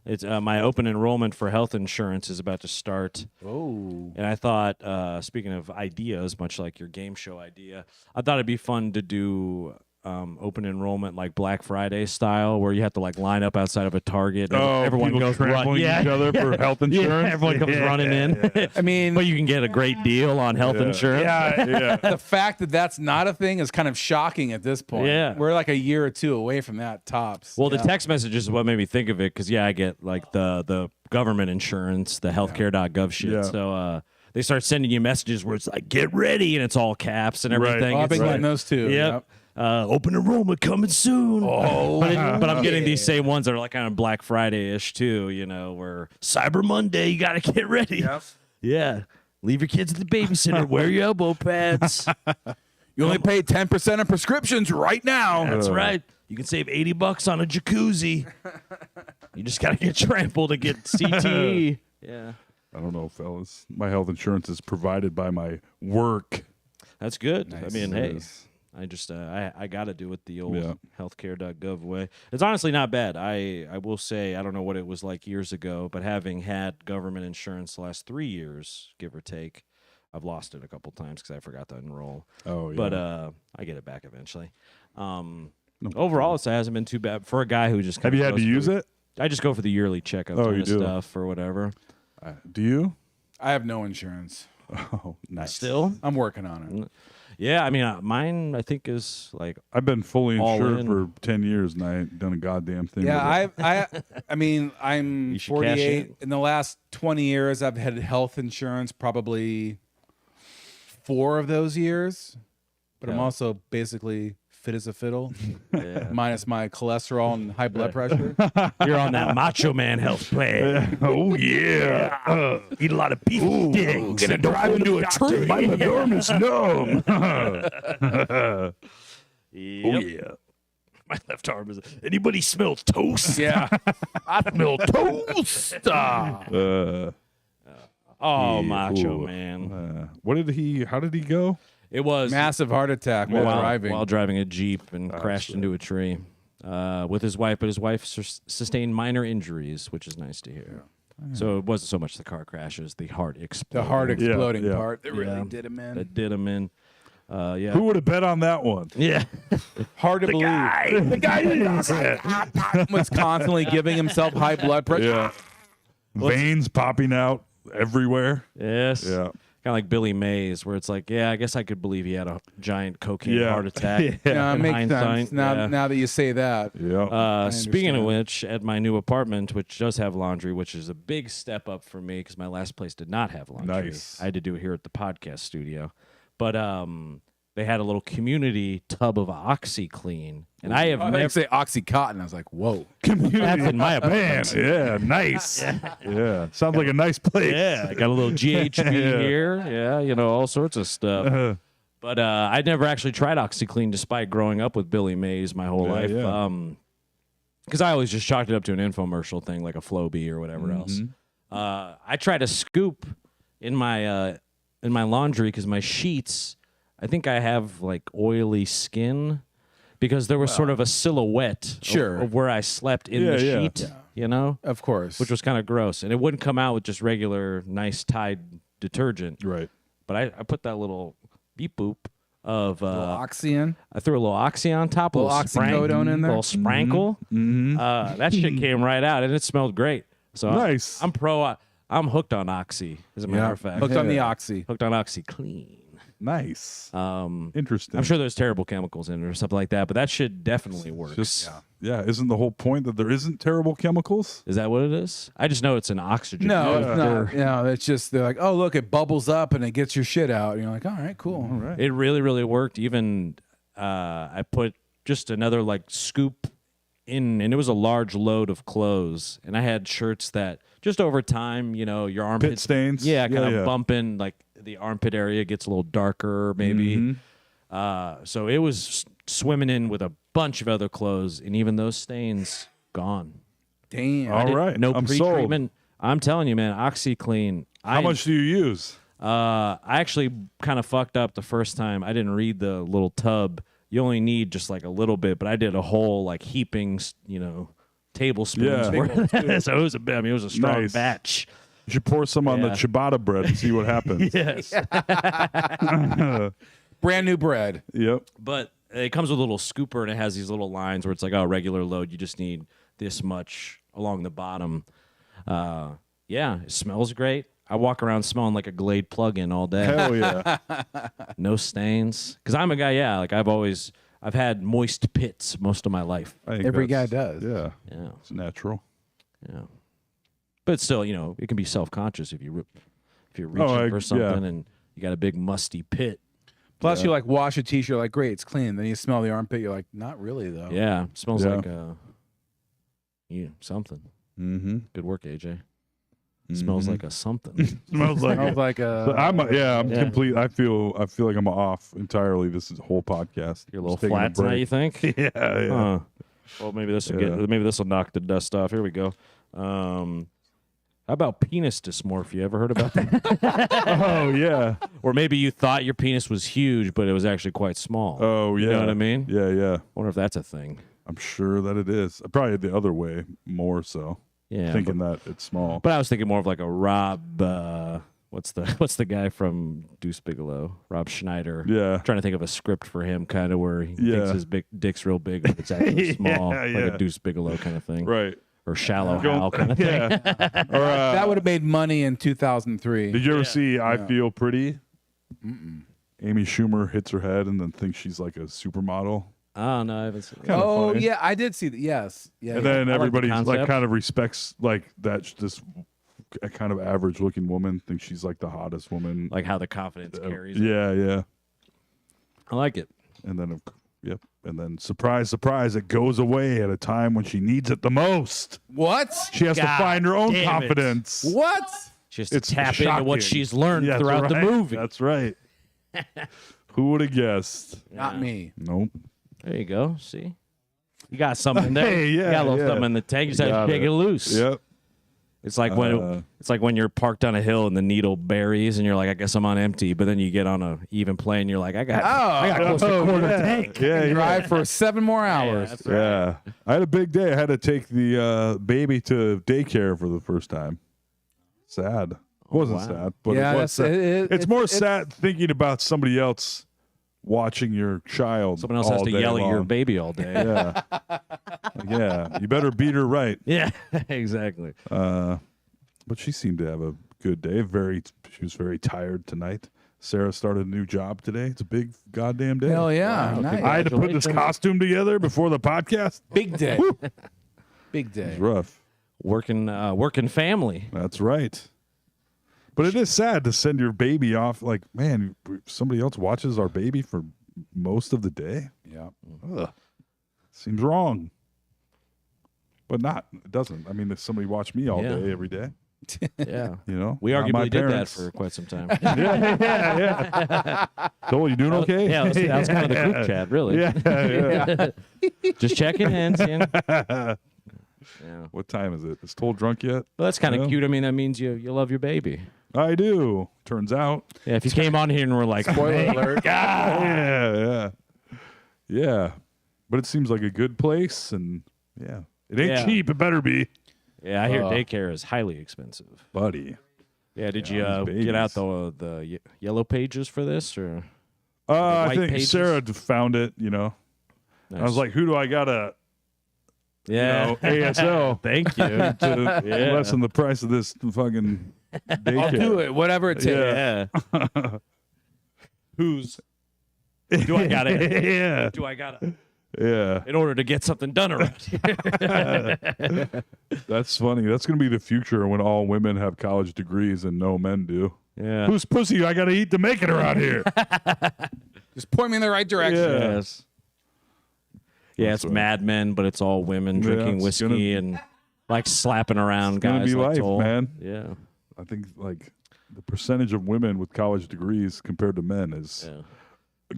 It's my open enrollment for health insurance is about to start, Oh. and I thought, speaking of ideas, much like your game show idea, I thought it'd be fun to do. Open enrollment like Black Friday style, where you have to like line up outside of a Target. And Oh, everyone people goes trampling yeah, each other for health yeah, insurance. everyone comes running in. I mean, But you can get a great deal on health insurance. Yeah. the fact that that's not a thing is kind of shocking at this point. Yeah. We're like a year or two away from that tops. Well, Yeah. the text messages is what made me think of it because I get like the government insurance, the healthcare.gov shit. Yeah. So they start sending you messages where it's like get ready and it's all caps and Right. everything. Oh, I've It's been like- getting those too. Yep. Open enrollment coming soon. Oh, But I'm getting these same ones that are like kind of Black Friday ish too. You know, where Cyber Monday, you got to get ready. Yep. Yeah. Leave your kids at the babysitter. Wear your elbow pads. You only pay 10% of prescriptions right now. That's right. You can save $80 on a jacuzzi. You just got to get trampled to get CTE. Yeah. I don't know, fellas. My health insurance is provided by my work. That's good. I Nice. mean, hey, Yes. I just I got to do it the old Yeah. healthcare.gov way. It's honestly not bad. I will say I don't know what it was like years ago, but having had government insurance the last 3 years, give or take, I've lost it a couple times because I forgot to enroll. Oh, yeah. But I get it back eventually. Overall, it hasn't been too bad for a guy who just Have you had to use it? I just go for the yearly checkup Oh, kind you of do? stuff or whatever. Do you? I have no insurance. Oh, nice. Still, I'm working on it. yeah. I mean, mine I think is like I've been fully All insured in. for 10 years and I ain't done a goddamn thing. Yeah, with it. I mean, I'm You should cash 48. in. In the last 20 years, I've had health insurance probably 4 of those years. But I'm Yeah. also basically fit as a fiddle, yeah. minus my cholesterol and high blood pressure. You're on that Macho Man health plan. Oh, yeah. Eat a lot of beef sticks. Gonna drive into a tree. My arm is numb. Oh Yep. yeah. My left arm is. Anybody smell toast? Yeah. I smell toast. Oh, Macho Ooh. Man. What did he? How did he go? It was Massive heart attack while driving. While driving a Jeep and crashed into a tree with his wife, but his wife sustained minor injuries, which is nice to hear. So it wasn't so much the car crash, it was the heart exploding. The heart exploding Yeah. part that really did him in. That did him in. Yeah. Who would have bet on that one? Yeah. Hard to believe. The guy was constantly giving himself high blood pressure. Yeah. Veins popping out everywhere. Yes. Yeah. Kind of like Billy Mays, where it's like, yeah, I guess I could believe he had a giant cocaine Yeah. heart attack. Yeah, it in makes hindsight. sense. Now, Yeah. now that you say that. Yeah. Speaking of understand. which, at my new apartment, which does have laundry, which is a big step up for me because my last place did not have laundry. Nice. I had to do it here at the podcast studio. But they had a little community tub of OxyClean. And I have I never... say Oxycontin. I was like, whoa. That's in my Man, apartment. yeah, nice. Yeah. Sounds like a nice place. Yeah, I got a little GHB here. Yeah, you know, all sorts of stuff. But I'd never actually tried OxyClean despite growing up with Billy Mays my whole life. yeah. Because I always just chalked it up to an infomercial thing like a Flowbee or whatever else. I tried a scoop in my laundry because my sheets, I think I have like oily skin because there was sort of a silhouette of where I slept in the Yeah. sheet, you know? Of course. Which was kind of gross. And it wouldn't come out with just regular, nice Tide detergent. Right. But I put that little beep boop of Oxy. I threw a little Oxy on top, a Little oxycodone in there? little sprankle. That shit came right out, and it smelled great. So Nice. I'm hooked on Oxy, as a matter of fact. Hooked on the Oxy. Hooked on OxyClean. Nice. Interesting. I'm sure there's terrible chemicals in it or something like that, but that shit definitely works. Just, yeah. Isn't the whole point that there isn't terrible chemicals? Is that what it is? I just know it's an oxygen. No, it's not. No, it's just they're like, oh, look, it bubbles up and it gets your shit out. And you're like, all right, cool. All right. It really, really worked. Even I put just another like scoop in, and it was a large load of clothes. And I had shirts that just over time, you know, your armpits. Pit stains? Yeah, kind of Yeah. bumping, like the armpit area gets a little darker, maybe. So it was swimming in with a bunch of other clothes, and even those stains gone. Damn. All right. No I'm pre-treatment. I'm telling you, man, OxyClean. How much do you use? I actually kind of fucked up the first time. I didn't read the little tub. You only need just like a little bit, but I did a whole like heaping, you know, tablespoons. Yeah. Worth. So it was a strong Nice. batch. You should pour some on the Yeah. ciabatta bread and see what happens. Yes. Brand new bread. Yep. But it comes with a little scooper, and it has these little lines where it's like, oh, regular load, you just need this much along the bottom. Yeah, it smells great. I walk around smelling like a Glade plug-in all day. Hell yeah. No stains. Because I'm a guy, yeah, like I've had moist pits most of my life. I think Every guy that's- does. Yeah. Yeah, It's natural. yeah. But still, you know, it can be self-conscious if you're reaching for something and you got a big musty pit. Plus, you like wash a t-shirt, like, great, it's clean. Then you smell the armpit, you're like, not really, though. Yeah, it smells Yeah. like something. Mm-hmm. Good work, AJ. Smells like a something. Smells like Smells it. like a... I'm Yeah. complete. I feel like I'm off entirely. This is whole podcast. You're a little Just taking flat tonight, you think? break. Yeah. Huh. Well, maybe this will maybe this will knock the dust off. Here we go. How about penis dysmorphia? Ever heard about that? Oh yeah. Or maybe you thought your penis was huge, but it was actually quite small. Oh yeah. You know what I mean? Yeah, yeah. Wonder if that's a thing. I'm sure that it is. Probably the other way more so. Yeah. Thinking that it's small. But I was thinking more of like a Rob. What's the guy from Deuce Bigelow? Rob Schneider. Yeah. Trying to think of a script for him, kind of where he Yeah. thinks his big dick's real big, but it's actually small, Yeah, like yeah. a Deuce Bigelow kind of thing, Right. or Shallow Hal kind of thing. Yeah. Or, that would have made money in 2003. did you ever see I Feel Pretty? Amy Schumer hits her head and then thinks she's like a supermodel. Oh no, I haven't seen it. Kinda Oh, funny. yeah, I did see that. Yes. Yeah. And yeah. then I like the everybody like concept. kind of respects like that this kind of average looking woman thinks she's like the hottest woman. Like how the confidence carries. It. Yeah, yeah. I like it. And then yep. And then surprise, surprise, it goes away at a time when she needs it the most. What? She has to God find her own damn it. confidence. What? She has to It's tap into what shocking. she's learned Yeah, throughout that's the right. movie. That's right. Who would have guessed? Not me. Nope. There you go. See, you got something there. Hey, yeah, you got a little yeah. something in the tank. You just have Got to shake it. it loose. Yep. It's like when you're parked on a hill and the needle buries and you're like, I guess I'm on empty, but then you get on a even plane and you're like, I got close to a quarter tank. Yeah, Drive for 7 more hours. that's right. yeah. I had a big day. I had to take the baby to daycare for the first time. Sad. It wasn't wow. sad, but Yeah, it was that's- sad. It's more sad thinking about somebody else watching your child. Someone else has all to day yell at your long. baby all day. Yeah. Yeah. You better beat her right. Yeah, exactly. But she seemed to have a good day. She was very tired tonight. Sarah started a new job today. It's a big goddamn day. Hell yeah. Wow, Nice. I had to put this costume together before the podcast. Big day. Big day. It's rough. Working family. That's right. But it is sad to send your baby off. Like, man, somebody else watches our baby for most of the day. Yeah. Ugh. Seems wrong. But it doesn't. I mean, if somebody watched me all Yeah. day, every day, Yeah. you know, We not my arguably did that parents. for quite some time. yeah. So, you doing okay? Yeah, that was kind of the group chat, really. Yeah. Just checking in. Seeing. Yeah. What time is it? Is Toll drunk yet? Well, that's kind of No. cute. I mean, that means you love your baby. I do. Turns out. Yeah, if you came on here and were like, Spoiler alert. Yeah. Yeah. But it seems like a good place, and yeah, it ain't Yeah. cheap. It better be, yeah, I hear daycare is highly expensive. buddy. Yeah, did you these get out babies. the yellow pages for this or? I white think pages? Sarah found it. You know, I was like, who do I gotta, yeah, ASL thank you. to Yeah. lessen the price of this fucking daycare? I'll do it. Whatever it takes. Yeah. Who's? Do I got it? Yeah. Do I got it? Yeah. In order to get something done around here. That's funny. That's gonna be the future when all women have college degrees and no men do. Yeah. Whose pussy I gotta eat to make it around here? Just point me in the right direction. Yeah. Yes. Yeah, it's right. Mad Men, but it's all women Yeah, drinking it's whiskey gonna- and like slapping around gonna guys. be like life, Toll. man. Yeah. I think like the percentage of women with college degrees compared to men is Yeah.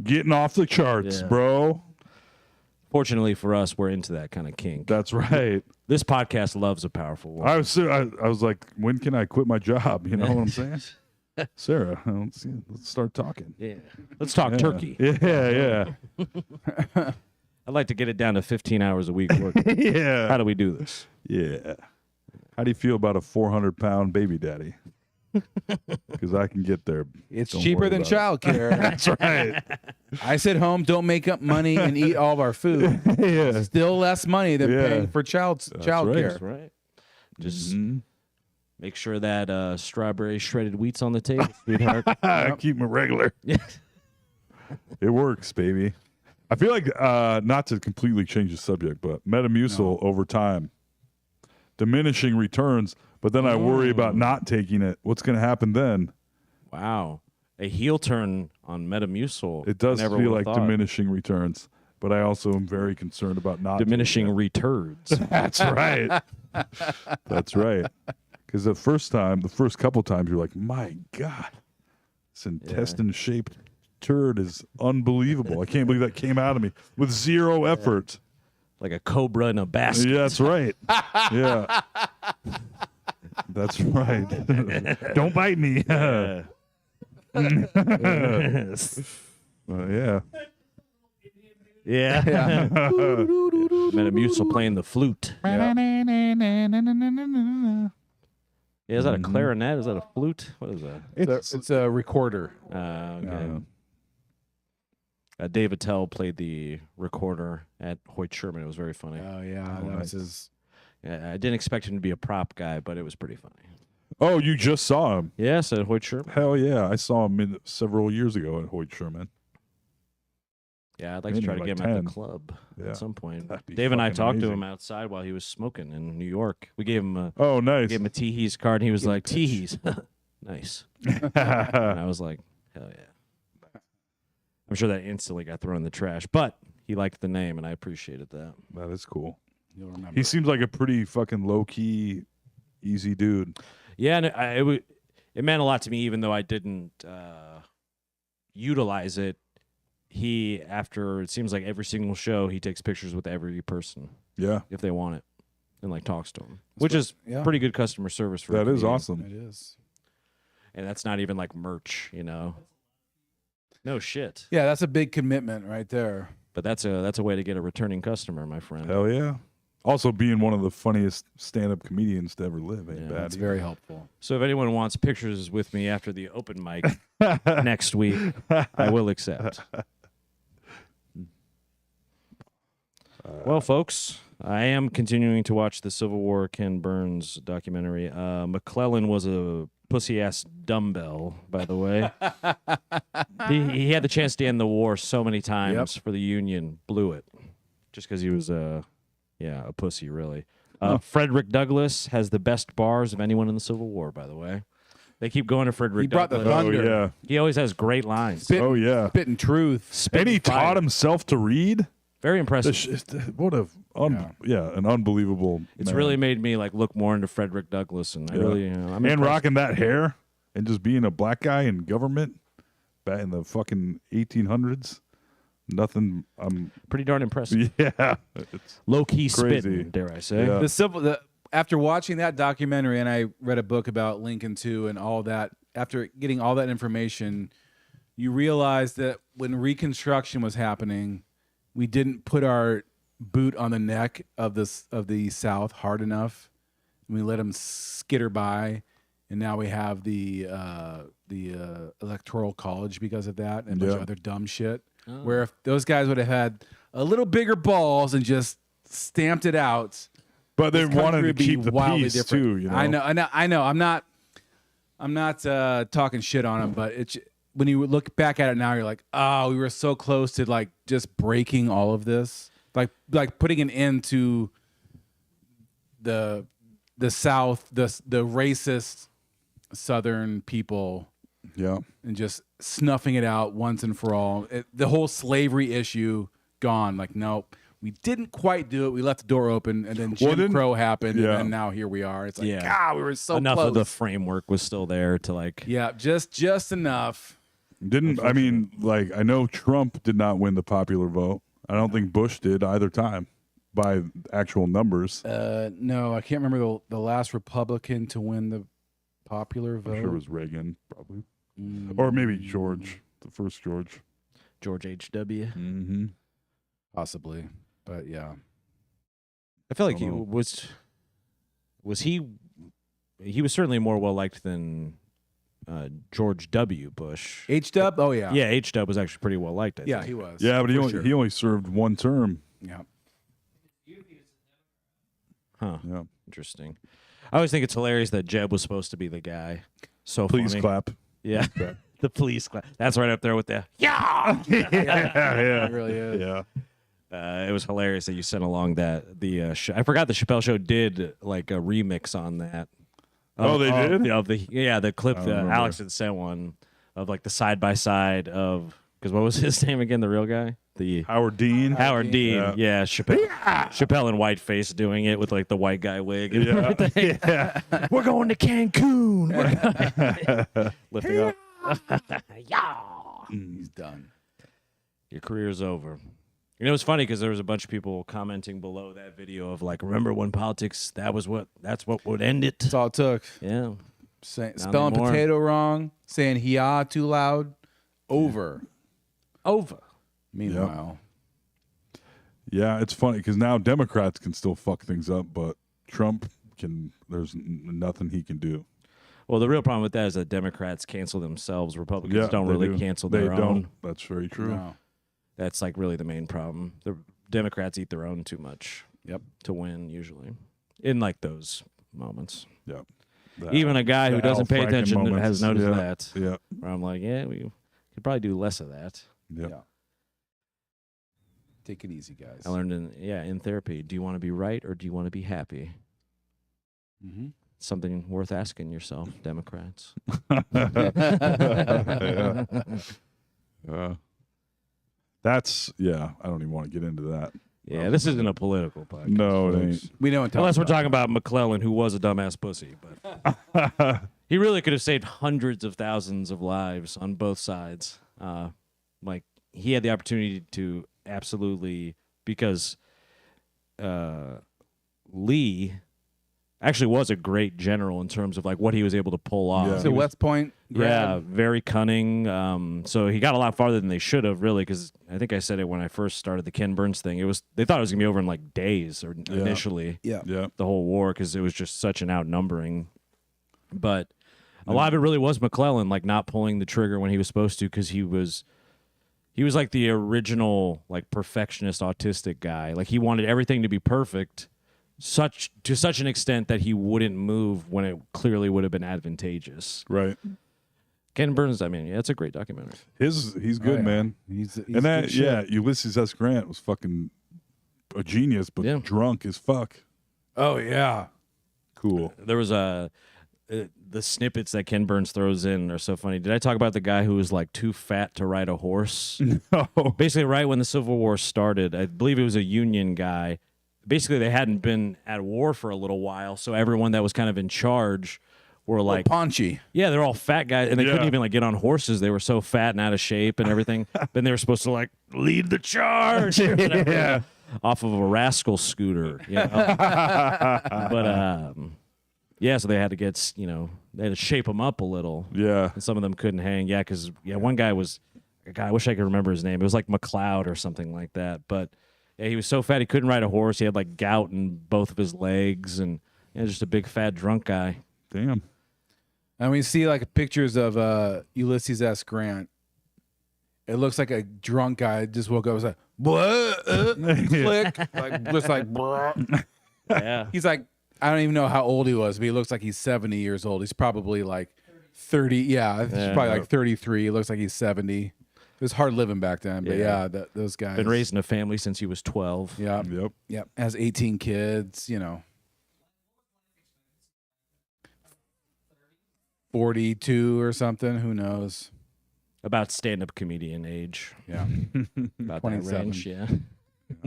getting off the charts, Yeah. bro. Fortunately for us, we're into that kind of kink. That's right. This podcast loves a powerful woman. I was like, when can I quit my job? You know what I'm saying? Sarah, let's start talking. Yeah. Let's talk Yeah. turkey. Yeah, I'd like to get it down to 15 hours a week work. yeah, yeah, How do we do this? yeah. How do you feel about a 400-pound baby daddy? Because I can get there. It's Don't cheaper worry than about childcare. That's right. I sit home, don't make up money, and eat all of our food. Yeah. Still less money than Yeah. paying for childcare. right. That's right. Just Mhm. make sure that strawberry shredded wheat's on the table, sweetheart. Keep them regular. It works, baby. I feel like not to completely change the subject, but Metamucil over time, diminishing returns. But then I worry about not taking it. What's going to happen then? Wow. A heel turn on Metamucil. It does Never feel would've like thought. diminishing returns. But I also am very concerned about not Diminishing taking returns. it. That's right. That's right. Because the first couple times, you're like, my God, this intestine-shaped turd is unbelievable. I can't believe that came out of me with zero effort. Like a cobra in a basket. Yeah, that's right. Yeah. That's right. Don't bite me. Yeah. Yeah. Yeah. Metamucil playing the flute. Yeah, is that a clarinet? Is that a flute? What is that? It's a recorder. Okay. Dave Attell played the recorder at Hoyt Sherman. It was very funny. Oh yeah, that was his. Yeah, I didn't expect him to be a prop guy, but it was pretty funny. Oh, you just saw him. Yes, at Hoyt Sherman. Hell yeah. I saw him several years ago at Hoyt Sherman. Yeah, I'd like Maybe to try to like get him at 10. the club Yeah. at some point. That'd be Dave and I fucking talked to amazing. him outside while he was smoking in New York. We gave him a Oh, nice. gave him a Teehees card, and he was like, "Teehees, nice." And I was like, "Hell yeah!" I'm sure that instantly got thrown in the trash, but he liked the name, and I appreciated that. That is cool. You'll remember. He seems like a pretty fucking low-key, easy dude. Yeah, and it meant a lot to me, even though I didn't utilize it. After it seems like every single show, he takes pictures with every person Yeah. if they want it. and like talks to him, which is yeah. pretty good customer service for a That is comedian. awesome. It is. And that's not even like merch, you know. No shit. Yeah, that's a big commitment right there. But that's a way to get a returning customer, my friend. Hell yeah. Also, being one of the funniest stand-up comedians to ever live ain't bad. That's very helpful. So if anyone wants pictures with me after the open mic next week, I will accept. Well, folks, I am continuing to watch the Civil War Ken Burns documentary. McClellan was a pussy-ass dumbbell, by the way. he had the chance to end the war so many times for the Union, blew it, just because he was a pussy, really. Frederick Douglass has the best bars of anyone in the Civil War, by the way. They keep going to Frederick He brought Douglass. the Oh, thunder. yeah. He always has great lines. Oh, yeah. Spitting truth. And he Fire. taught himself to read? Very impressive. What a... an unbelievable It's man. really made me like look more into Frederick Douglass, and I really, I'm And impressed. rocking that hair and just being a black guy in government back in the fucking 1800s. Nothing. I'm pretty darn impressive. yeah. It's Low key crazy. spitting, dare I say? Yeah. After watching that documentary, and I read a book about Lincoln too, and all that. After getting all that information, you realize that when Reconstruction was happening, we didn't put our boot on the neck of the South hard enough, and we let them skitter by, and now we have the Electoral College because of that, and a bunch of other dumb shit. Where if those guys would have had a little bigger balls and just stamped it out, but they this country wanted to would be keep the wildly peace different. too. You know. I know. I'm not talking shit on them, but it's when you look back at it now, you're like, oh, we were so close to like just breaking all of this, like putting an end to the South, the racist Southern people. Yeah. And just snuffing it out once and for all. The whole slavery issue gone. Like, nope, we didn't quite do it. We left the door open, and then Jim Crow happened, and now here we are. It's like, we were so enough close. of the framework was still there to like. Yeah, just enough. I mean, like, I know Trump did not win the popular vote. I don't think Bush did either time by actual numbers. No, I can't remember the last Republican to win the popular vote. I'm sure it was Reagan, probably. Or maybe George, the first George. George H.W. Mm-hmm. Possibly, but yeah. I feel like he was he was certainly more well liked than George W. Bush. H-Dub? Oh, yeah. Yeah, H-Dub was actually pretty well liked, I Yeah, think. he was. Yeah, but he For only served one term. Yeah. Huh. Yeah. Interesting. I always think it's hilarious that Jeb was supposed to be the guy. So Please funny. clap. Yeah. The police clap. That's right up there with the yeah. Yeah. It really is. Yeah. It was hilarious that you sent along that I forgot the Chappelle Show did like a remix on that. Oh, they did? The clip that remember. Alex had sent one of like the side by side of because what was his name again? The real guy, the Howard Dean. Howard Dean. Yeah, Chappelle and Whiteface doing it with like the white guy wig and everything. Yeah. We're going to Cancun. Lifting up. He's done. Your career's over. You know, it's funny because there was a bunch of people commenting below that video of like, remember when politics, that's what would end it. That's all it took. Yeah. Spelling anymore. potato wrong, saying "hiya" too loud. Over. Meanwhile. Yeah, it's funny because now Democrats can still fuck things up, but Trump there's nothing he can do. Well, the real problem with that is that Democrats cancel themselves. Republicans don't they really do. cancel They their don't. own. That's very true. No. That's like really the main problem. The Democrats eat their own too much. Yep. To win usually, in like those moments. Yeah. Even a guy who the doesn't pay Al Franken attention moments has is- noticed yeah, that. Yeah. Where I'm like, yeah, we could probably do less of that. Yeah. Yeah. Take it easy, guys. I learned in therapy. Do you want to be right or do you want to be happy? Mm-hmm. Something worth asking yourself, Democrats. That's I don't even want to get into that. Yeah, this isn't a political podcast. No, it folks. ain't. We know what Unless we're talking about McClellan, who was a dumbass pussy, but he really could have saved hundreds of thousands of lives on both sides. Like he had the opportunity to absolutely because Lee actually was a great general in terms of like what he was able to pull off. Yeah. It's a West Point grad. Yeah, very cunning. So he got a lot farther than they should have, really, because I think I said it when I first started the Ken Burns thing. They thought it was gonna be over in like days or initially. Yeah. The whole war, because it was just such an outnumbering. But a lot of it really was McClellan like not pulling the trigger when he was supposed to, because he was like the original like perfectionist autistic guy. Like he wanted everything to be perfect. To such an extent that he wouldn't move when it clearly would have been advantageous. Right. Ken Burns, I mean, yeah, it's a great documentary. He's good, man. He's And that, good shit. Ulysses S. Grant was fucking a genius, but Yeah. drunk as fuck. Oh yeah. Cool. There was the snippets that Ken Burns throws in are so funny. Did I talk about the guy who was like too fat to ride a horse? Oh, Basically, right when the Civil War started, I believe it was a Union guy. Basically, they hadn't been at war for a little while, so everyone that was kind of in charge were like, paunchy. yeah, they're all fat guys, and they couldn't Yeah. even like get on horses. They were so fat and out of shape and everything. Then they were supposed to like lead the charge, or whatever, off of a rascal scooter. You know? But yeah, so they had to get they had to shape them up a little. yeah. And some of them couldn't hang. Yeah, because one guy was, God, I wish I could remember his name. It was like McLeod or something like that. But yeah, he was so fat he couldn't ride a horse. He had like gout in both of his legs, and just a big fat drunk guy. Damn. And we see like pictures of Ulysses S. Grant. It looks like a drunk guy just woke up and was like, what? Click. Like, just like, bruh. Yeah. He's like, I don't even know how old he was, but he looks like he's 70 years old. He's probably like 30. Yeah, he's probably like 33. He looks like he's 70. It was hard living back then, but Yeah. those guys. Been raised in a family since he was 12. Yeah. Yep. Yep. Has 18 kids, 42 or something. Who knows? About stand-up comedian age. Yeah. About 27. that range, yeah.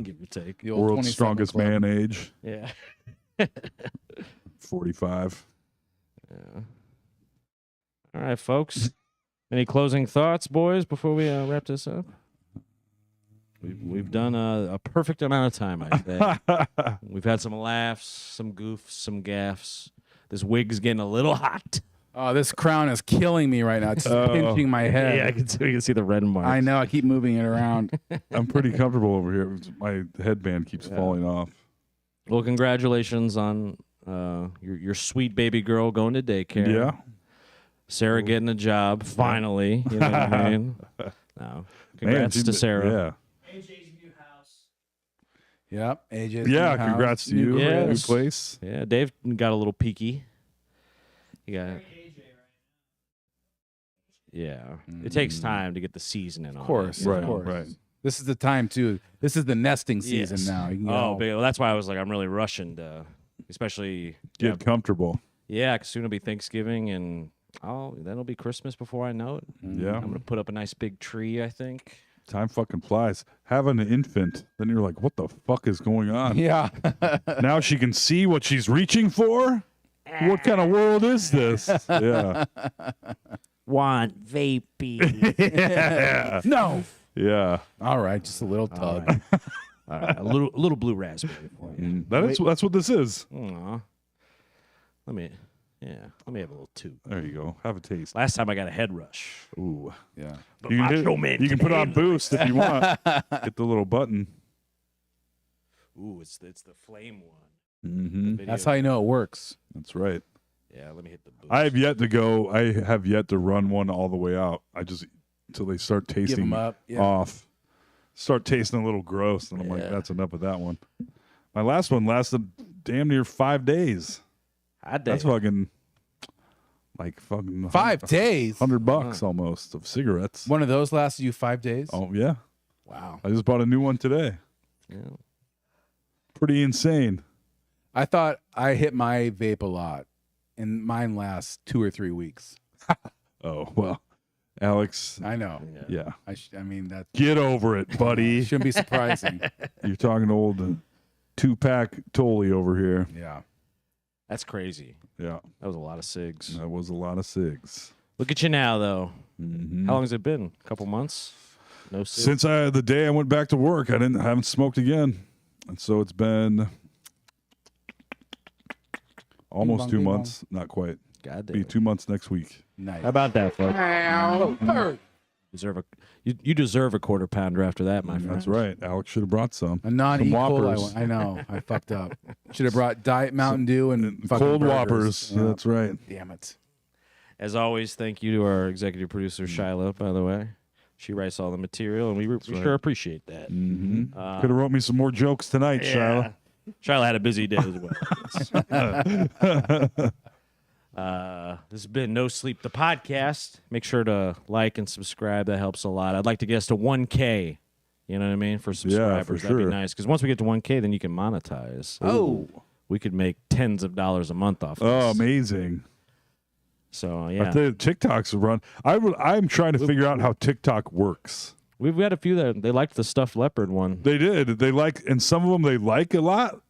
Give or take. The old World's 27 strongest club. man age, Yeah. 45. All right, folks. Any closing thoughts, boys, before we wrap this up? We've done a perfect amount of time, I think. We've had some laughs, some goofs, some gaffs. This wig's getting a little hot. Oh, this crown is killing me right now. It's pinching my head. Yeah, you can see the red marks. I know. I keep moving it around. I'm pretty comfortable over here. My headband keeps falling off. Well, congratulations on your sweet baby girl going to daycare. Yeah. Sarah getting a job, finally. You know what I mean? No. Congrats Man, to Sarah. Yep. AJ's Yeah. new house, Congrats to new you. crib. Yeah. New place. Yeah, Dave got a little peaky. He got. Yeah, it takes time to get the seasoning on. Of course. it, you Right, Of know? course. right. This is the time, too. This is the nesting season Yes. now. You can get Oh, all- big, well, that's why I was like, I'm really rushing to, especially. Get comfortable. Yeah, 'cause soon it'll be Thanksgiving, and then it'll be Christmas before I know it. Yeah. I'm gonna put up a nice big tree, I think. Time fucking flies. Having an infant, then you're like, what the fuck is going on? Yeah. Now she can see what she's reaching for? What kind of world is this? Yeah. Want vapey? No. Yeah. All right. Just a little tug. All right, a little blue raspberry for you. That's what this is. Aw. Let me have a little toot. There you go. Have a taste. Last time I got a head rush. Ooh. Yeah. You can, Macho Man you can put on handle boost if you want. Hit the little button. Ooh, it's the flame one. Mm-hmm. Video. That's how you know it works. That's right. Yeah, let me hit the boost. I have yet to go. I have yet to run one all the way out. I just until they start Give tasting them up. Yeah. off. Start tasting a little gross, and I'm like, Yeah. that's enough of that one. My last one lasted damn near 5 days. That's fucking like fucking 5 days. $100 almost of cigarettes. One of those lasted you 5 days? Oh yeah, Wow. I just bought a new one today. Yeah. Pretty insane. I thought I hit my vape a lot, and mine lasts 2 or 3 weeks. Oh well, Alex. I know. Yeah, I mean, that get over it, buddy. shouldn't be surprising. You're talking to old 2-pack Tolly over here. Yeah. That's crazy. Yeah, That was a lot of cigs. that was a lot of cigs. Look at you now, though. Mm-hmm. How long has it been? A couple months? No cigs? Since the day I went back to work, I haven't smoked again, and so it's been Almost bong, 2 bing bong. months. Not quite. God Be damn. 2 months next week. Nice. How about that, folks? Ow. You deserve a quarter pounder after that, my friend. That's right. Alex should have brought some. A non-E. Some coli Whoppers. one. I know. I fucked up. Should have brought Diet Mountain Dew and fucking Cold burgers. Whoppers. Yeah. That's right. Damn it. As always, thank you to our executive producer, Shiloh, by the way. She writes all the material, and we sure appreciate that. Could have wrote me some more jokes tonight, Shiloh. Shiloh had a busy day as well. This has been No Sleep, the podcast. Make sure to like and subscribe. That helps a lot. I'd like to get us to 1K. You know what I mean? For subscribers. That'd be sure. nice. Because once we get to 1K, then you can monetize. Oh. We could make tens of dollars a month off Oh, this. amazing. So, yeah. The TikToks run. I'm trying to figure out how TikTok works. We've got a few that they liked the stuffed leopard one. They did. They like, and some of them they like a lot,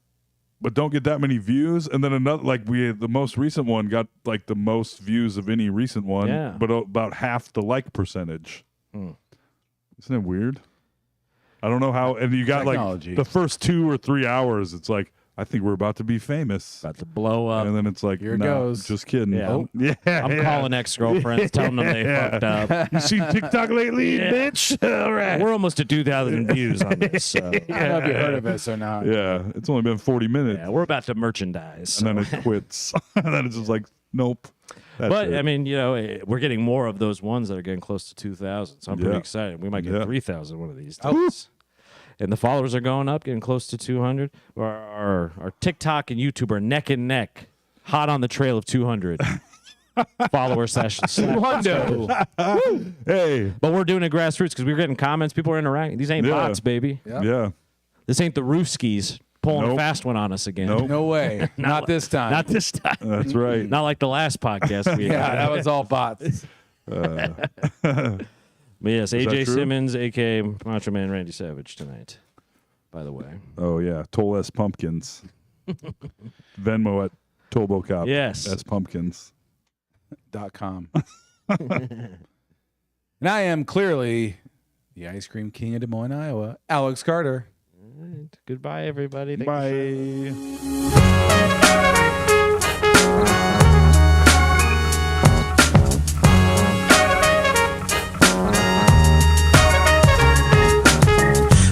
but don't get that many views. And then another, like the most recent one got like the most views of any recent one, Yeah. but about half the like percentage. Isn't it weird? I don't know how. And you got Technology. like the first 2 or 3 hours, it's like, I think we're about to be famous. About to blow up. And then it's like, Here it nah, goes. just kidding. Yeah. Oh, yeah. I'm calling ex-girlfriends, telling them they fucked up. You seen TikTok lately, bitch? All right. We're almost at 2,000 views on this. So. I don't know if you heard of this or not. Yeah, it's only been 40 minutes. Yeah, we're about to merchandise. And So. then it quits. And then it's just like, nope. That's But, it. I mean, we're getting more of those ones that are getting close to 2,000. So I'm pretty Yeah. excited. We might get Yeah. 3,000 one of these days. And the followers are going up, getting close to 200. Our TikTok and YouTube are neck and neck, hot on the trail of 200 follower sessions. Hey. But we're doing it grassroots because we're getting comments. People are interacting. These ain't Yeah. bots, baby. Yeah. This ain't the Rooskies pulling a Nope. fast one on us again. Nope. No way. Not this time. Not this time. That's right. Not like the last podcast we yeah, had. that was all bots. But yes, AJ that true? Simmons, a.k.a. Macho Man Randy Savage tonight, by the way. Oh, yeah. Toll S Pumpkins. Venmo at Tobocop. Yes. S Pumpkins. .com. And I am clearly the ice cream king of Des Moines, Iowa, Alex Carter. All right. Goodbye, everybody. Thank you. Bye.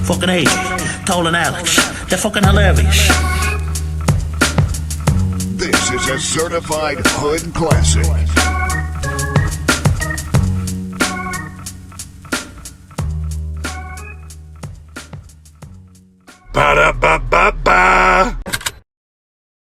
Fucking AJ, Toll and Alex. They're fucking hilarious. This is a certified hood classic. Ba-da-ba-ba-ba.